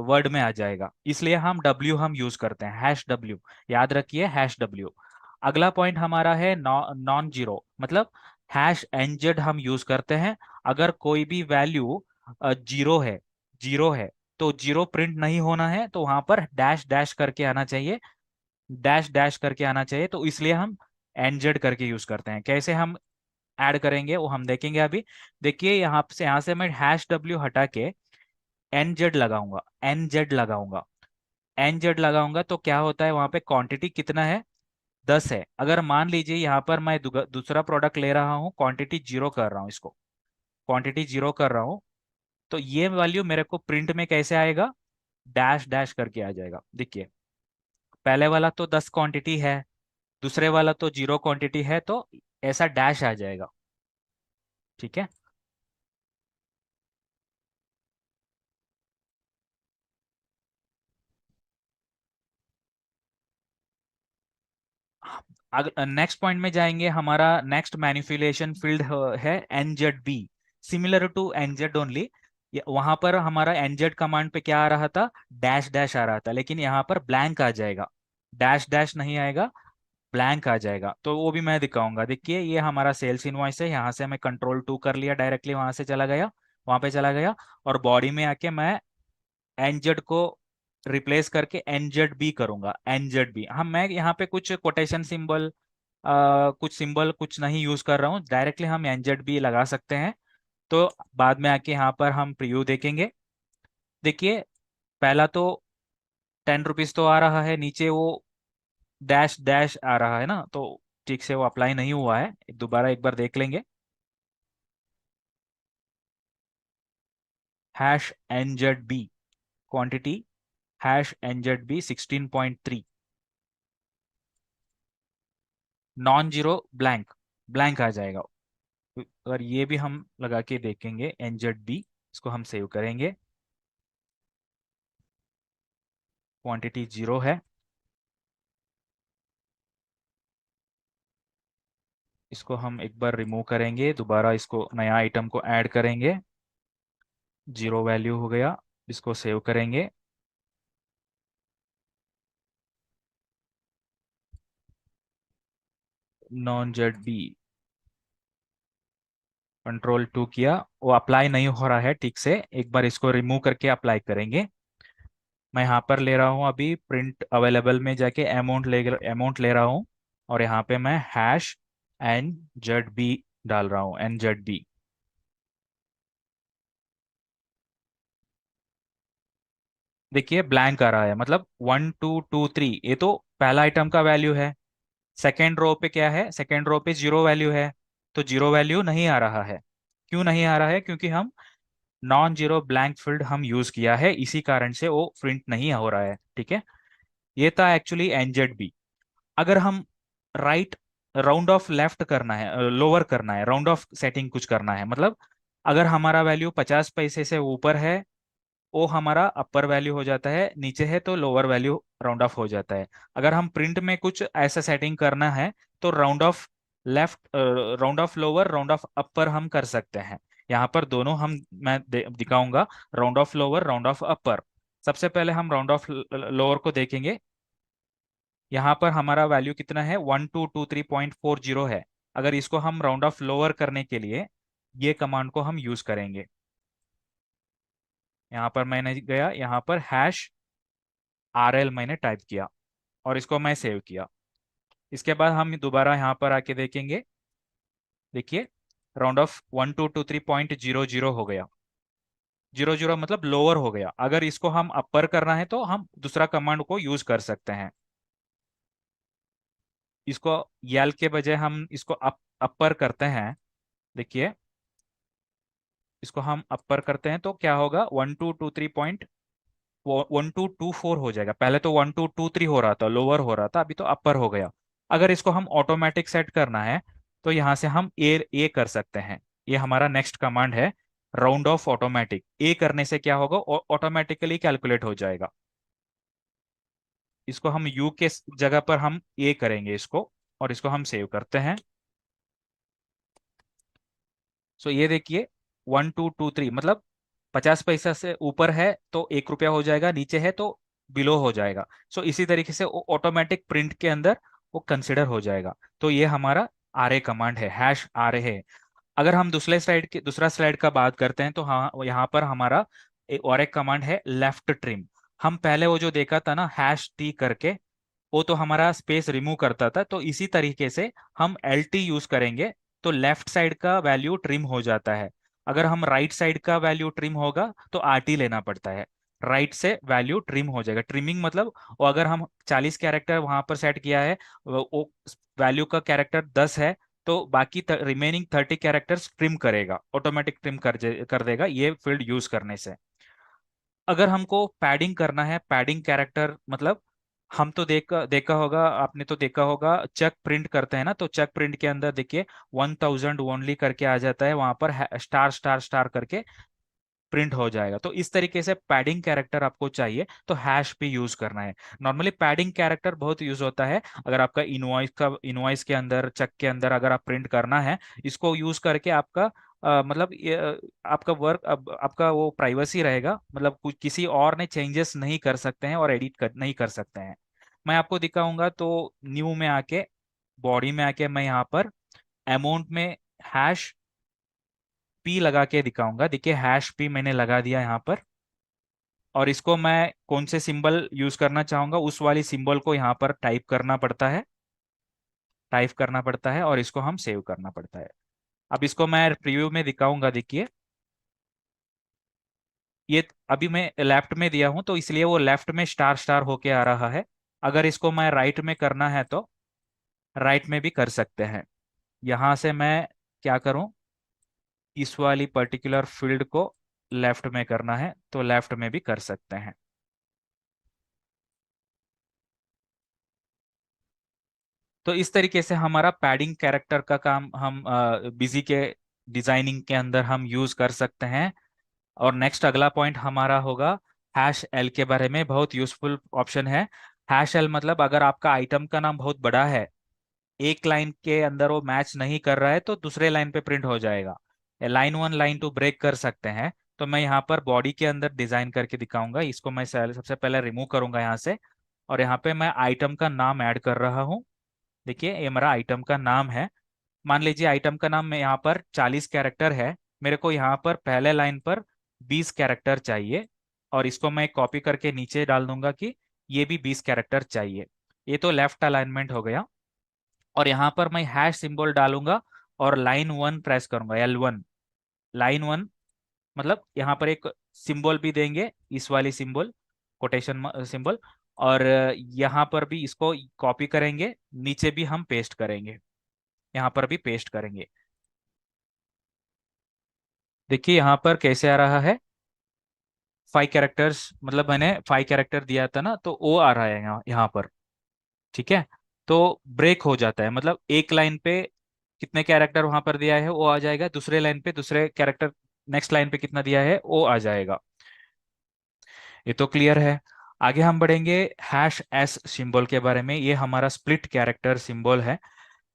वर्ड में आ जाएगा। इसलिए हम यूज करते हैं हैश डब्ल्यू। याद रखिए हैश डब्ल्यू। अगला पॉइंट हमारा है नॉन जीरो, मतलब हैश एनजेड हम यूज करते हैं। अगर कोई भी वैल्यू जीरो है, जीरो है, तो जीरो प्रिंट नहीं होना है, तो वहां पर डैश डैश करके आना चाहिए, डैश डैश करके आना चाहिए, तो इसलिए हम एनजेड करके यूज करते हैं। कैसे हम ऐड करेंगे वो हम देखेंगे अभी। देखिए यहाँ से मैं हैश डब्ल्यू हटा के एनजेड लगाऊंगा, एनजेड लगाऊंगा। एनजेड लगाऊंगा तो क्या होता है, वहां पे क्वांटिटी कितना है, 10 है। अगर मान लीजिए यहाँ पर मैं दूसरा प्रोडक्ट ले रहा हूँ, क्वांटिटी जीरो कर रहा हूँ, इसको क्वांटिटी जीरो कर रहा हूँ, तो ये वैल्यू मेरे को प्रिंट में कैसे आएगा, डैश डैश करके आ जाएगा। देखिए पहले वाला तो 10 क्वांटिटी है, दूसरे वाला तो जीरो क्वांटिटी है, तो ऐसा डैश आ जाएगा। ठीक है। नेक्स्ट पॉइंट में जाएंगे, हमारा नेक्स्ट मैनिपुलेशन फील्ड है NZ B, similar to NZ only. वहां पर हमारा एनजेड कमांड पे क्या आ रहा था, डैश डैश आ रहा था, लेकिन यहाँ पर ब्लैंक आ जाएगा, डैश डैश नहीं आएगा, ब्लैंक आ जाएगा। तो वो भी मैं दिखाऊंगा। देखिए ये हमारा सेल्स इनवॉइस है, यहाँ से मैं कंट्रोल टू कर लिया, डायरेक्टली वहां से चला गया, वहां पे चला गया। और बॉडी में आके मैं एनजेड को रिप्लेस करके एनजेड बी करूंगा, एनजेड बी। हम मैं यहाँ पे कुछ कोटेशन सिंबल, कुछ सिंबल कुछ नहीं यूज कर रहा हूँ, डायरेक्टली हम एनजेड बी लगा सकते हैं। तो बाद में आके यहाँ पर हम प्रीव्यू देखेंगे। देखिए पहला तो 10 रुपीज तो आ रहा है, नीचे वो डैश डैश आ रहा है ना, तो ठीक से वो अप्लाई नहीं हुआ है, दोबारा एक बार देख लेंगे। Hash NZ B quantity, hash NZ B 16.3, non zero blank, blank आ जाएगा। अगर ये भी हम लगा के देखेंगे एनजेड बी, इसको हम सेव करेंगे, क्वांटिटी जीरो है। इसको हम एक बार रिमूव करेंगे, दोबारा इसको नया आइटम को ऐड करेंगे, जीरो वैल्यू हो गया। इसको सेव करेंगे, non Z B, control two किया, वो अप्लाई नहीं हो रहा है ठीक से, एक बार इसको रिमूव करके अप्लाई करेंगे। मैं यहाँ पर ले रहा हूँ अभी प्रिंट अवेलेबल में जाके अमाउंट ले रहा हूँ, और यहाँ पे मैं हैश एन जेड बी डाल रहा हूँ, एन जेड बी। देखिए ब्लैंक आ रहा है, मतलब 1223, ये तो पहला आइटम का वैल्यू है। सेकेंड रो पे क्या है, सेकेंड रो पे जीरो वैल्यू है, तो जीरो वैल्यू नहीं आ रहा है। क्यों नहीं आ रहा है, क्योंकि हम नॉन जीरो ब्लैंक फील्ड हम यूज किया है, इसी कारण से वो प्रिंट नहीं हो रहा है। ठीक है, ये था एक्चुअली NZB। अगर हम राइट राउंड ऑफ लेफ्ट करना है, लोअर करना है, राउंड ऑफ सेटिंग कुछ करना है, मतलब अगर हमारा वैल्यू 50 पैसे से ऊपर है वो हमारा अपर वैल्यू हो जाता है, नीचे है तो लोअर वैल्यू राउंड ऑफ हो जाता है। अगर हम प्रिंट में कुछ ऐसा सेटिंग करना है तो round of left, round of lower, round of upper हम कर सकते हैं। यहाँ पर दोनों मैं दिखाऊंगा, round of lower, round of upper. सबसे पहले हम राउंड ऑफ लोअर को देखेंगे। यहाँ पर हमारा वैल्यू कितना है, 1223.40 है। अगर इसको हम राउंड ऑफ लोअर करने के लिए ये कमांड को हम यूज करेंगे। यहाँ पर मैंने गया, यहाँ पर #RL मैंने टाइप किया और इसको मैं सेव किया। इसके बाद हम दोबारा यहाँ पर आके देखेंगे, देखिए राउंड ऑफ 1223.00 हो गया। 00 मतलब लोअर हो गया। अगर इसको हम अपर करना है तो हम दूसरा कमांड को यूज कर सकते हैं। इसको यल के बजाय हम इसको अपर करते हैं। देखिए इसको हम अपर करते हैं तो क्या होगा, 1223.1224 हो जाएगा। पहले तो 1223 हो रहा था, लोअर हो रहा था, अभी तो अपर हो गया। अगर इसको हम ऑटोमेटिक सेट करना है तो यहाँ से हम ए कर सकते हैं। ये हमारा नेक्स्ट कमांड है, राउंड ऑफ ऑटोमेटिक। ए करने से क्या होगा, ऑटोमेटिकली कैलकुलेट हो जाएगा। इसको हम यू के जगह पर हम ए करेंगे इसको, और इसको हम सेव करते हैं। सो ये देखिए 1223 मतलब 50 पैसा से ऊपर है तो ₹1 हो जाएगा, नीचे है तो बिलो हो जाएगा। सो इसी तरीके से ऑटोमेटिक प्रिंट के अंदर वो कंसिडर हो जाएगा। तो ये हमारा RA कमांड है, #RA है। अगर हम दूसरा स्लाइड का बात करते हैं तो हाँ, यहाँ पर हमारा एक और एक कमांड है, लेफ्ट ट्रिम। हम पहले वो जो देखा था ना, #T करके, वो तो हमारा स्पेस रिमूव करता था। तो इसी तरीके से हम LT यूज करेंगे तो लेफ्ट साइड का वैल्यू ट्रिम हो जाता है। अगर हम राइट साइड का वैल्यू ट्रिम होगा तो RT लेना पड़ता है। राइट से वैल्यू ट्रिम हो जाएगा, ट्रिमिंग मतलब। और अगर हम 40 कैरेक्टर वहां पर सेट किया है, वो वैल्यू का कैरेक्टर 10 है, तो बाकी रिमेनिंग 30 कैरेक्टर्स ट्रिम करेगा, ऑटोमेटिक ट्रिम कर देगा ये फील्ड यूज करने से। अगर हमको पैडिंग करना है, पैडिंग कैरेक्टर मतलब, हम तो देखा होगा, आपने तो देखा होगा, चेक प्रिंट करते हैं ना, तो चेक प्रिंट के अंदर देखिए 1000 ओनली करके आ जाता है, वहां पर स्टार स्टार स्टार करके प्रिंट हो जाएगा। तो इस तरीके से पैडिंग कैरेक्टर आपको चाहिए तो #P यूज करना है। नॉर्मली पैडिंग कैरेक्टर बहुत यूज होता है अगर आपका इनवॉइस के अंदर, चेक के अंदर अगर आप प्रिंट करना है, इसको यूज करके आपका मतलब आपका वर्क, अब आपका वो प्राइवेसी रहेगा, मतलब कुछ किसी और ने चेंजेस नहीं कर सकते हैं और नहीं कर सकते हैं। मैं आपको दिखाऊंगा तो न्यू में आके, बॉडी में आके मैं यहाँ पर अमाउंट में #P लगा के दिखाऊंगा। देखिए #P मैंने लगा दिया यहाँ पर, और इसको मैं कौन से सिंबल यूज करना चाहूंगा उस वाली सिंबल को यहाँ पर टाइप करना पड़ता है और इसको हम सेव करना पड़ता है। अब इसको मैं प्रीव्यू में दिखाऊंगा। देखिए ये अभी मैं लेफ्ट में दिया हूं तो इसलिए वो लेफ्ट में स्टार स्टार होके आ रहा है। अगर इसको मैं राइट में करना है तो राइट में भी कर सकते हैं। यहां से मैं क्या करूं, इस वाली पर्टिकुलर फील्ड को लेफ्ट में करना है तो लेफ्ट में भी कर सकते हैं। तो इस तरीके से हमारा पैडिंग कैरेक्टर का काम हम बिजी के डिजाइनिंग के अंदर हम यूज कर सकते हैं। और नेक्स्ट अगला पॉइंट हमारा होगा #L के बारे में। बहुत यूजफुल ऑप्शन है। #L मतलब अगर आपका आइटम का नाम बहुत बड़ा है, एक लाइन के अंदर वो मैच नहीं कर रहा है तो दूसरे लाइन पे प्रिंट हो जाएगा। लाइन 1 लाइन 2 ब्रेक कर सकते हैं। तो मैं यहाँ पर बॉडी के अंदर डिजाइन करके दिखाऊंगा। इसको मैं सबसे पहले रिमूव करूंगा यहाँ से, और यहाँ पे मैं आइटम का नाम ऐड कर रहा हूँ। देखिए ये मेरा आइटम का नाम है। मान लीजिए आइटम का नाम में यहाँ पर 40 कैरेक्टर है, मेरे को यहाँ पर पहले लाइन पर 20 कैरेक्टर चाहिए, और इसको मैं कॉपी करके नीचे डाल दूंगा कि ये भी 20 कैरेक्टर चाहिए। ये तो लेफ्ट अलाइनमेंट हो गया। और यहाँ पर मैं # सिंबल डालूंगा और लाइन 1 प्रेस करूंगा, L1। लाइन 1 मतलब यहाँ पर एक सिंबल भी देंगे, इस वाली सिंबल, कोटेशन सिंबल। और यहाँ पर भी इसको कॉपी करेंगे, नीचे भी हम पेस्ट करेंगे, यहाँ पर भी पेस्ट करेंगे। देखिए यहाँ पर कैसे आ रहा है, 5 कैरेक्टर्स, मतलब मैंने 5 कैरेक्टर दिया था ना, तो ओ आ रहा है यहाँ यहाँ पर। ठीक है। तो ब्रेक हो जाता है, मतलब एक लाइन पे कितने कैरेक्टर वहां पर दिया है वो आ जाएगा, दूसरे लाइन पे दूसरे कैरेक्टर, नेक्स्ट लाइन पे कितना दिया है वो आ जाएगा। ये तो क्लियर है। आगे हम बढ़ेंगे हैश एस सिंबल के बारे में। ये हमारा स्प्लिट कैरेक्टर सिंबल है।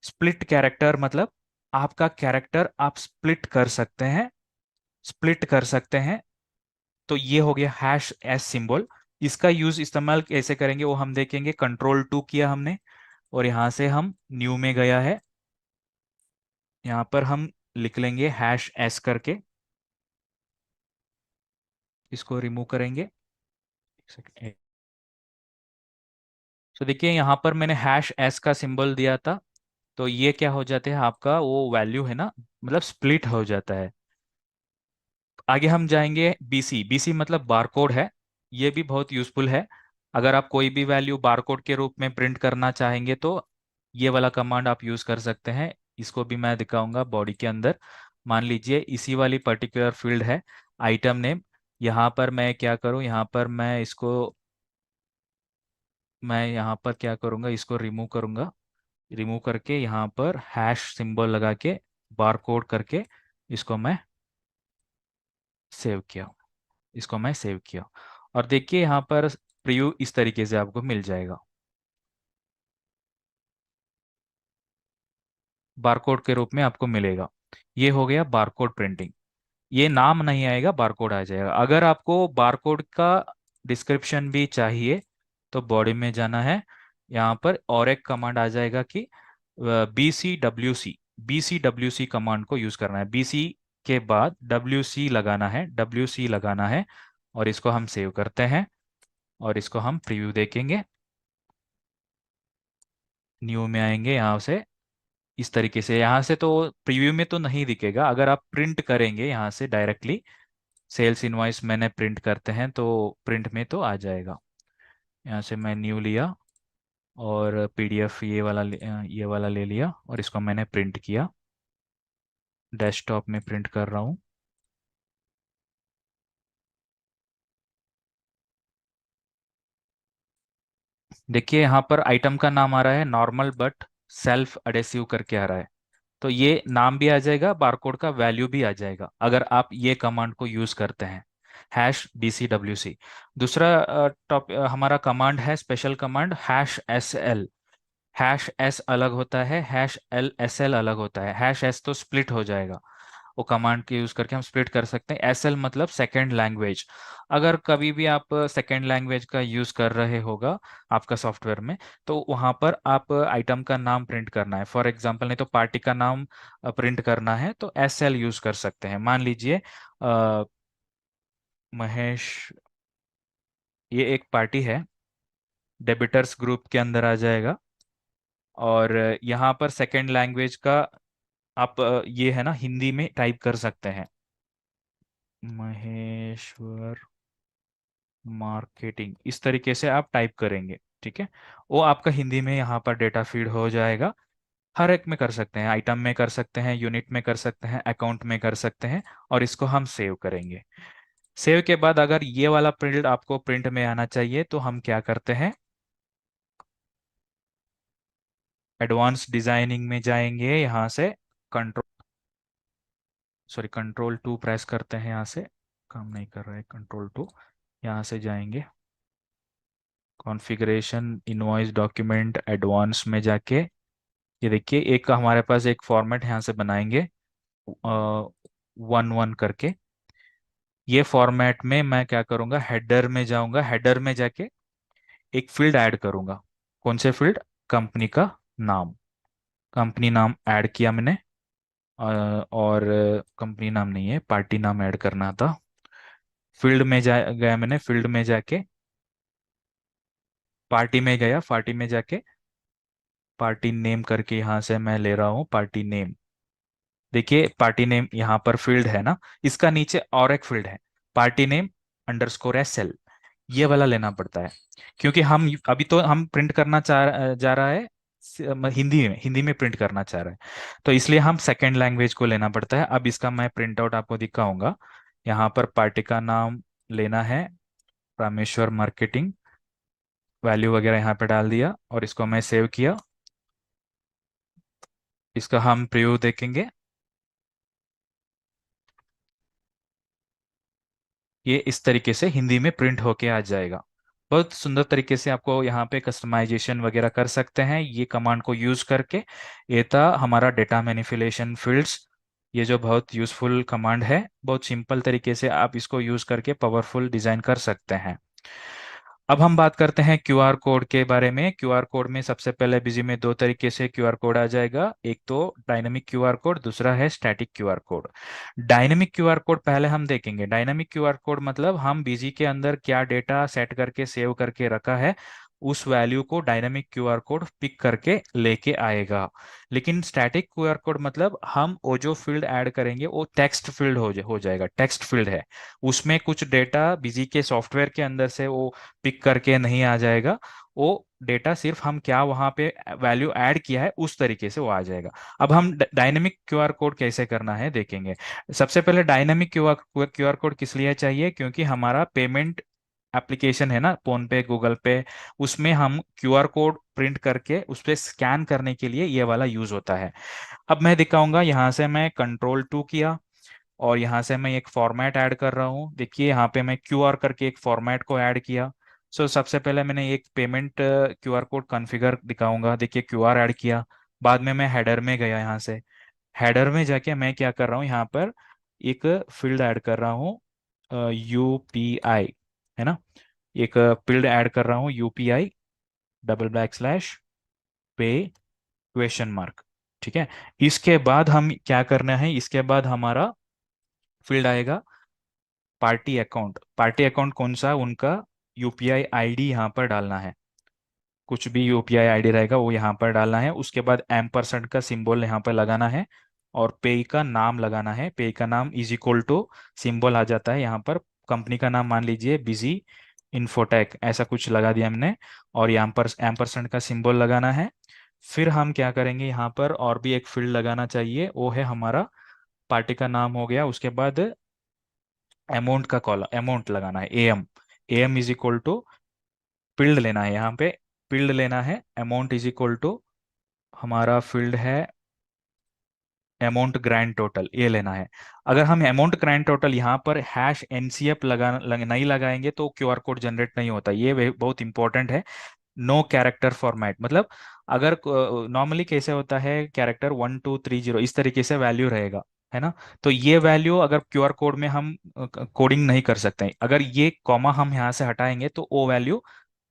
स्प्लिट कैरेक्टर मतलब आपका कैरेक्टर आप स्प्लिट कर सकते हैं, स्प्लिट कर सकते हैं। तो ये हो गया हैश एस सिंबल। इसका यूज इस्तेमाल कैसे करेंगे वो हम देखेंगे। कंट्रोल 2 किया हमने, और यहां से हम न्यू में गया है। यहाँ पर हम लिख लेंगे हैश एस करके, इसको रिमूव करेंगे। एक सेकंड। तो देखिए यहाँ पर मैंने हैश एस का सिंबल दिया था, तो ये क्या हो जाता है, आपका वो वैल्यू है ना, मतलब स्प्लिट हो जाता है। आगे हम जाएंगे बीसी। बीसी मतलब बारकोड है। ये भी बहुत यूजफुल है। अगर आप कोई भी वैल्यू बारकोड के रूप में प्रिंट करना चाहेंगे तो ये वाला कमांड आप यूज कर सकते हैं। इसको भी मैं दिखाऊंगा बॉडी के अंदर। मान लीजिए इसी वाली पर्टिकुलर फील्ड है आइटम नेम। यहाँ पर मैं क्या करूँ, यहाँ पर मैं यहाँ पर क्या करूँगा, इसको रिमूव करूँगा। रिमूव करके यहाँ पर हैश सिंबल लगा के बारकोड करके इसको मैं सेव किया, इसको मैं सेव किया। और देखिए यहाँ पर प्रीव्यू इस तरीके से आपको मिल जाएगा, बारकोड के रूप में आपको मिलेगा। ये हो गया बारकोड प्रिंटिंग। ये नाम नहीं आएगा, बारकोड आ जाएगा। अगर आपको बारकोड का डिस्क्रिप्शन भी चाहिए तो बॉडी में जाना है। यहाँ पर और एक कमांड आ जाएगा कि B C W C command को यूज करना है। BC के बाद WC लगाना है, WC लगाना है। और इसको हम सेव करते हैं, और इसको हम प्रीव्यू देखेंगे। न्यू में आएंगे यहाँ से, इस तरीके से। यहाँ से तो प्रीव्यू में तो नहीं दिखेगा, अगर आप प्रिंट करेंगे यहाँ से डायरेक्टली, सेल्स इनवॉइस मैंने प्रिंट करते हैं तो प्रिंट में तो आ जाएगा। यहाँ से मैं न्यू लिया, और PDF ये वाला ले लिया, और इसको मैंने प्रिंट किया। डेस्कटॉप में प्रिंट कर रहा हूँ। देखिए यहाँ पर आइटम का नाम आ रहा है नॉर्मल बट सेल्फ अडेसिव करके आ रहा है। तो ये नाम भी आ जाएगा, बारकोड का वैल्यू भी आ जाएगा अगर आप ये कमांड को यूज करते हैं, #BCWC। दूसरा हमारा कमांड है स्पेशल कमांड #SL। #S अलग होता है, #SL अलग होता है। #S तो स्प्लिट हो जाएगा, वो कमांड के यूज करके हम स्प्लिट कर सकते हैं। SL मतलब सेकेंड लैंग्वेज। अगर कभी भी आप सेकेंड लैंग्वेज का यूज कर रहे होगा आपका सॉफ्टवेयर में, तो वहां पर आप आइटम का नाम प्रिंट करना है, फॉर एग्जांपल, नहीं तो पार्टी का नाम प्रिंट करना है तो SL यूज कर सकते हैं। मान लीजिए महेश, ये एक पार्टी है, डेबिटर्स ग्रुप के अंदर आ जाएगा। और यहाँ पर सेकेंड लैंग्वेज का आप ये है ना, हिंदी में टाइप कर सकते हैं, महेश्वर मार्केटिंग, इस तरीके से आप टाइप करेंगे। ठीक है। वो आपका हिंदी में यहाँ पर डेटा फीड हो जाएगा। हर एक में कर सकते हैं, आइटम में कर सकते हैं, यूनिट में कर सकते हैं, अकाउंट में कर सकते हैं। और इसको हम सेव करेंगे। सेव के बाद अगर ये वाला प्रिंट आपको प्रिंट में आना चाहिए तो हम क्या करते हैं, एडवांस डिजाइनिंग में जाएंगे, यहाँ से कंट्रोल 2 प्रेस करते हैं। यहाँ से काम नहीं कर रहा है, कंट्रोल 2। यहाँ से जाएंगे कॉन्फ़िगरेशन, इनवॉइस डॉक्यूमेंट, एडवांस में जाके ये देखिए एक हमारे पास एक फॉर्मेट यहाँ से बनाएंगे 1 1 करके। ये फॉर्मेट में मैं क्या करूँगा, हेडर में जाऊँगा, हेडर में जाके एक फील्ड ऐड करूँगा। कौन से फील्ड, कंपनी का नाम। कंपनी नाम ऐड किया मैंने। और कंपनी नाम नहीं है, पार्टी नाम ऐड करना था। फील्ड में जा गया मैंने, फील्ड में जाके पार्टी में गया, पार्टी में जाके पार्टी नेम करके यहाँ से मैं ले रहा हूँ पार्टी नेम। देखिए पार्टी नेम यहाँ पर फील्ड है ना, इसका नीचे और एक फील्ड है, पार्टी नेम _SL। ये वाला लेना पड़ता है, क्योंकि हम अभी तो हम प्रिंट करना जा रहा है हिंदी में प्रिंट करना चाह रहे हैं, तो इसलिए हम सेकेंड लैंग्वेज को लेना पड़ता है। अब इसका मैं प्रिंट आउट आपको दिखाऊंगा। यहाँ पर पार्टी का नाम लेना है, रामेश्वर मार्केटिंग, वैल्यू वगैरह यहाँ पे डाल दिया और इसको मैं सेव किया। इसका हम प्रीव्यू देखेंगे। ये इस तरीके से हिंदी में प्रिंट होके आ जाएगा। बहुत सुंदर तरीके से आपको यहाँ पे कस्टमाइजेशन वगैरह कर सकते हैं ये कमांड को यूज करके। ये था हमारा डेटा मैनिपुलेशन फील्ड्स। ये जो बहुत यूजफुल कमांड है, बहुत सिंपल तरीके से आप इसको यूज करके पावरफुल डिजाइन कर सकते हैं। अब हम बात करते हैं क्यूआर कोड के बारे में। क्यूआर कोड में सबसे पहले बिजी में दो तरीके से क्यूआर कोड आ जाएगा, एक तो डायनामिक क्यूआर कोड, दूसरा है static QR code. Dynamic QR code पहले हम देखेंगे। डायनामिक क्यूआर कोड मतलब हम बिजी के अंदर क्या डेटा सेट करके सेव करके रखा है, उस वैल्यू को डायनामिक क्यूआर कोड पिक करके लेके आएगा। लेकिन स्टैटिक क्यूआर कोड मतलब हम वो जो फील्ड ऐड करेंगे वो टेक्स्ट फील्ड हो जाएगा। टेक्स्ट फील्ड है, उसमें कुछ डेटा बिजी के सॉफ्टवेयर के अंदर से वो पिक करके नहीं आ जाएगा। वो डेटा सिर्फ हम क्या वहां पे वैल्यू ऐड किया है उस तरीके से वो आ जाएगा। अब हम डायनेमिक क्यूआर कोड कैसे करना है देखेंगे। सबसे पहले डायनेमिक क्यूआर क्यूआर कोड किस लिए चाहिए, क्योंकि हमारा पेमेंट एप्लीकेशन है ना, फोन पे, गूगल पे, उसमें हम क्यूआर कोड प्रिंट करके उस पर स्कैन करने के लिए ये वाला यूज होता है। अब मैं दिखाऊंगा। यहाँ से मैं कंट्रोल 2 किया और यहाँ से मैं एक फॉर्मेट ऐड कर रहा हूँ। देखिए यहाँ पे मैं क्यूआर करके एक फॉर्मेट को ऐड किया। सबसे पहले मैंने एक पेमेंट क्यूआर कोड कॉन्फ़िगर दिखाऊंगा। देखिए क्यूआर ऐड किया, बाद में मैं हेडर में गया। यहाँ से हेडर में जाके मैं क्या कर रहा हूँ, यहाँ पर एक फील्ड ऐड कर रहा हूँ, यूपीआई, है ना। एक फील्ड ऐड कर रहा हूँ यूपीआई \पे क्वेश्चन मार्क। ठीक है। इसके बाद हम क्या करना है, इसके बाद हमारा फील्ड आएगा पार्टी अकाउंट। पार्टी अकाउंट कौन सा, उनका यूपीआई आईडी यहाँ पर डालना है। कुछ भी यूपीआई आईडी रहेगा वो यहाँ पर डालना है। उसके बाद एम% का सिंबल यहाँ पर लगाना है और पे का नाम लगाना है। पे का नाम इज इक्वल टू, सिंबल आ जाता है यहाँ पर, कंपनी का नाम मान लीजिए बिजी इन्फोटेक, ऐसा कुछ लगा दिया हमने। और यहाँ पर एम% का सिंबल लगाना है। फिर हम क्या करेंगे, यहाँ पर और भी एक फील्ड लगाना चाहिए, वो है हमारा पार्टी का नाम हो गया। उसके बाद अमाउंट का कॉलम, अमाउंट लगाना है, M. M is equal to, field लेना है यहाँ पे, फील्ड लेना है अमाउंट इज इक्वल टू, हमारा फील्ड है अमाउंट ग्रैंड टोटल, ये लेना है। अगर हम अमाउंट ग्रैंड टोटल यहाँ पर #NCF नहीं लगाएंगे तो क्यूआर कोड जनरेट नहीं होता। ये बहुत इंपॉर्टेंट है। नो कैरेक्टर फॉर्मेट मतलब, अगर नॉर्मली कैसे होता है, कैरेक्टर 1230 इस तरीके से वैल्यू रहेगा, है ना। तो ये वैल्यू अगर क्यूआर कोड में हम कोडिंग नहीं कर सकते हैं। अगर ये कॉमा हम यहाँ से हटाएंगे तो वो वैल्यू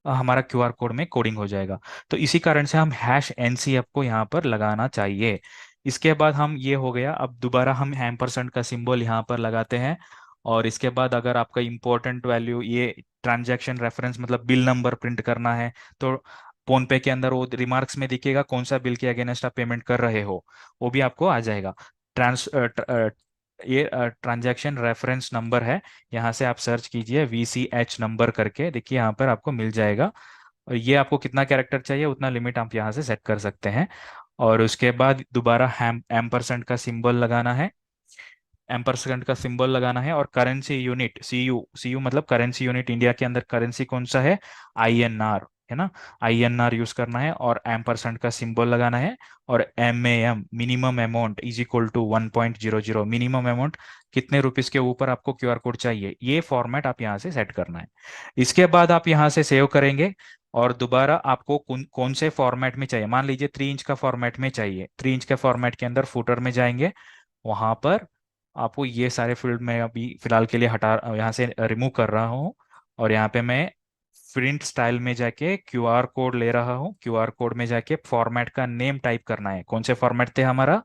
हमारा क्यूआर कोड में कोडिंग हो जाएगा। तो इसी कारण से हम #NCF को यहाँ पर लगाना चाहिए। इसके बाद हम, ये हो गया। अब दोबारा हम एम% का सिंबल यहाँ पर लगाते हैं। और इसके बाद अगर आपका इंपॉर्टेंट वैल्यू, ये ट्रांजैक्शन रेफरेंस मतलब बिल नंबर प्रिंट करना है, तो फोन पे के अंदर वो रिमार्क्स में दिखेगा कौन सा बिल के अगेंस्ट आप पेमेंट कर रहे हो, वो भी आपको आ जाएगा। ट्रांस ये ट्रांजैक्शन रेफरेंस नंबर है। यहाँ से आप सर्च कीजिए VCH नंबर करके, देखिए यहाँ पर आपको मिल जाएगा। और ये आपको कितना कैरेक्टर चाहिए उतना लिमिट आप यहाँ से सेट कर सकते हैं। और उसके बाद दोबारा एम% का सिंबल लगाना है, एम्परसेंड का सिंबल लगाना है। और करेंसी यूनिट, CU मतलब करेंसी यूनिट, इंडिया के अंदर करेंसी कौन सा है, INR, है ना। INR यूज करना है और एम्परसेंड का सिंबल लगाना है। और MAM, minimum amount is equal to 1.00, minimum amount कितने रुपीस के ऊपर आपको क्यूआर कोड चाहिए, ये फॉर्मेट आप यहाँ से सेट करना है। इसके बाद आप यहाँ से सेव करेंगे। और दोबारा आपको कौन से फॉर्मेट में चाहिए, मान लीजिए 3 इंच का फॉर्मेट में चाहिए, 3 इंच के फॉर्मेट के अंदर फुटर में जाएंगे। वहां पर आपको ये सारे फील्ड में अभी फिलहाल के लिए हटा, यहाँ से रिमूव कर रहा हूँ। और यहाँ पे मैं प्रिंट स्टाइल में जाके क्यूआर कोड ले रहा हूँ। क्यूआर कोड में जाके फॉर्मेट का नेम टाइप करना है। कौन से फॉर्मेट थे, हमारा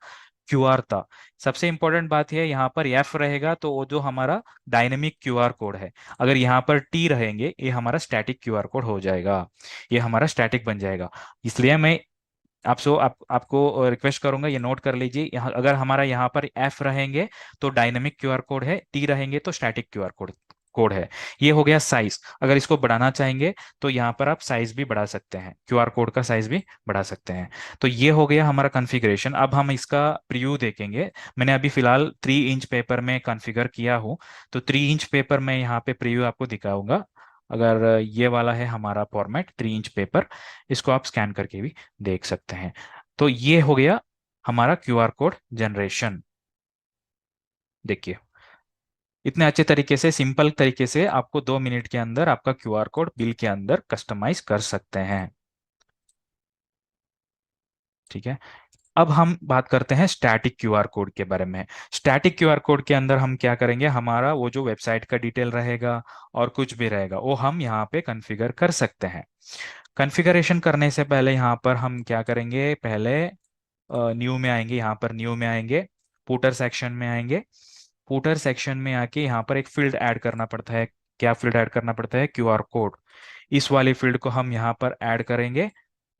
क्यूआर था। सबसे इंपॉर्टेंट बात है, यहाँ पर F रहेगा तो वो जो हमारा डायनेमिक क्यूआर कोड है। अगर यहाँ पर T रहेंगे ये हमारा स्टैटिक क्यूआर कोड हो जाएगा, ये हमारा स्टैटिक बन जाएगा। इसलिए मैं आपको रिक्वेस्ट करूंगा, ये नोट कर लीजिए। यहाँ अगर हमारा यहाँ पर F रहेंगे तो डायनेमिक क्यूआर कोड है, T रहेंगे तो स्टैटिक क्यूआर कोड कोड है। ये हो गया साइज। अगर इसको बढ़ाना चाहेंगे तो यहाँ पर आप साइज भी बढ़ा सकते हैं, क्यूआर कोड का साइज भी बढ़ा सकते हैं। तो ये हो गया हमारा कॉन्फ़िगरेशन। अब हम इसका प्रीव्यू देखेंगे। मैंने अभी फिलहाल 3 इंच पेपर में कॉन्फ़िगर किया हूँ, तो 3 इंच पेपर में यहाँ पे प्रीव्यू आपको दिखाऊंगा। अगर ये वाला है हमारा फॉर्मेट 3 इंच पेपर, इसको आप स्कैन करके भी देख सकते हैं। तो ये हो गया हमारा क्यूआर कोड जनरेशन। देखिए, इतने अच्छे तरीके से, सिंपल तरीके से आपको 2 मिनट के अंदर आपका क्यूआर कोड बिल के अंदर कस्टमाइज कर सकते हैं। ठीक है। अब हम बात करते हैं स्टैटिक क्यूआर कोड के बारे में। स्टैटिक क्यूआर कोड के अंदर हम क्या करेंगे, हमारा वो जो वेबसाइट का डिटेल रहेगा और कुछ भी रहेगा वो हम यहाँ पे कॉन्फ़िगर कर सकते हैं। कॉन्फ़िगरेशन करने से पहले यहाँ पर हम क्या करेंगे, पहले न्यू में आएंगे। यहाँ पर न्यू में आएंगे, फूटर सेक्शन में आएंगे। फूटर सेक्शन में आके यहाँ पर एक फील्ड ऐड करना पड़ता है। क्या फील्ड ऐड करना पड़ता है, क्यूआर कोड। इस वाले फील्ड को हम यहाँ पर ऐड करेंगे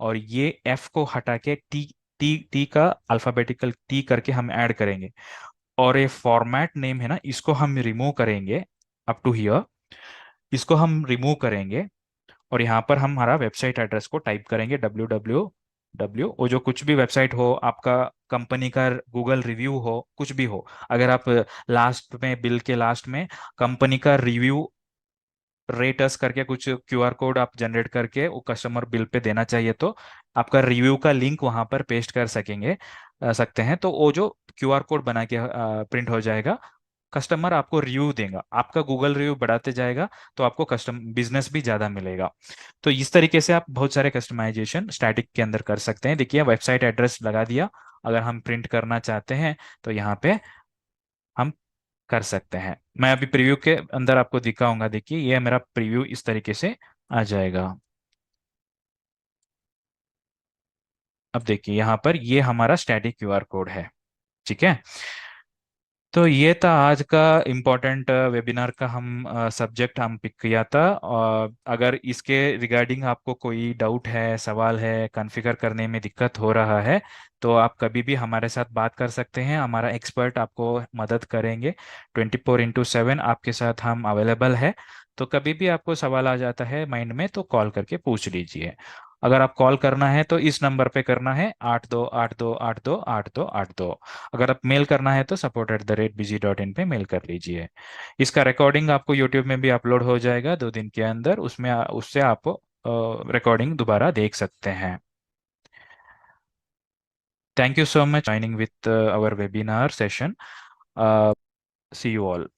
और ये एफ को हटा के टी, टी टी का अल्फाबेटिकल टी करके हम ऐड करेंगे। और ये फॉर्मेट नेम है ना, इसको हम रिमूव करेंगे। अप टू हियर इसको हम रिमूव करेंगे और यहाँ पर हम हमारा वेबसाइट एड्रेस को टाइप करेंगे, www। वो जो कुछ भी वेबसाइट हो आपका, कंपनी का गूगल रिव्यू हो, कुछ भी हो। अगर आप लास्ट में, बिल के लास्ट में कंपनी का रिव्यू रेटस करके कुछ क्यूआर कोड आप जनरेट करके वो कस्टमर बिल पे देना चाहिए, तो आपका रिव्यू का लिंक वहां पर पेस्ट कर सकते हैं। तो वो जो क्यूआर कोड बना के प्रिंट हो जाएगा, कस्टमर आपको रिव्यू देगा, आपका गूगल रिव्यू बढ़ाते जाएगा, तो आपको कस्टम बिजनेस भी ज्यादा मिलेगा। तो इस तरीके से आप बहुत सारे कस्टमाइजेशन स्टैटिक के अंदर कर सकते हैं। देखिए, वेबसाइट एड्रेस लगा दिया। अगर हम प्रिंट करना चाहते हैं तो यहाँ पे हम कर सकते हैं। मैं अभी प्रीव्यू के अंदर आपको दिखाऊंगा। देखिए, ये मेरा प्रीव्यू इस तरीके से आ जाएगा। अब देखिए, यहाँ पर ये हमारा स्टैटिक क्यूआर कोड है। ठीक है। तो ये था आज का इम्पोर्टेंट वेबिनार का हम सब्जेक्ट हम पिक किया था। और अगर इसके रिगार्डिंग आपको कोई डाउट है, सवाल है, कॉन्फ़िगर करने में दिक्कत हो रहा है, तो आप कभी भी हमारे साथ बात कर सकते हैं। हमारा एक्सपर्ट आपको मदद करेंगे। 24x7 आपके साथ हम अवेलेबल है। तो कभी भी आपको सवाल आ जाता है माइंड में, तो कॉल करके पूछ लीजिए। अगर आप कॉल करना है तो इस नंबर पे करना है, 8282828282। अगर आप मेल करना है तो support@busy.in पे मेल कर लीजिए। इसका रिकॉर्डिंग आपको यूट्यूब में भी अपलोड हो जाएगा 2 दिन के अंदर। उसमें उससे आप रिकॉर्डिंग दोबारा देख सकते हैं। Thank you so much joining with our webinar session. See you all.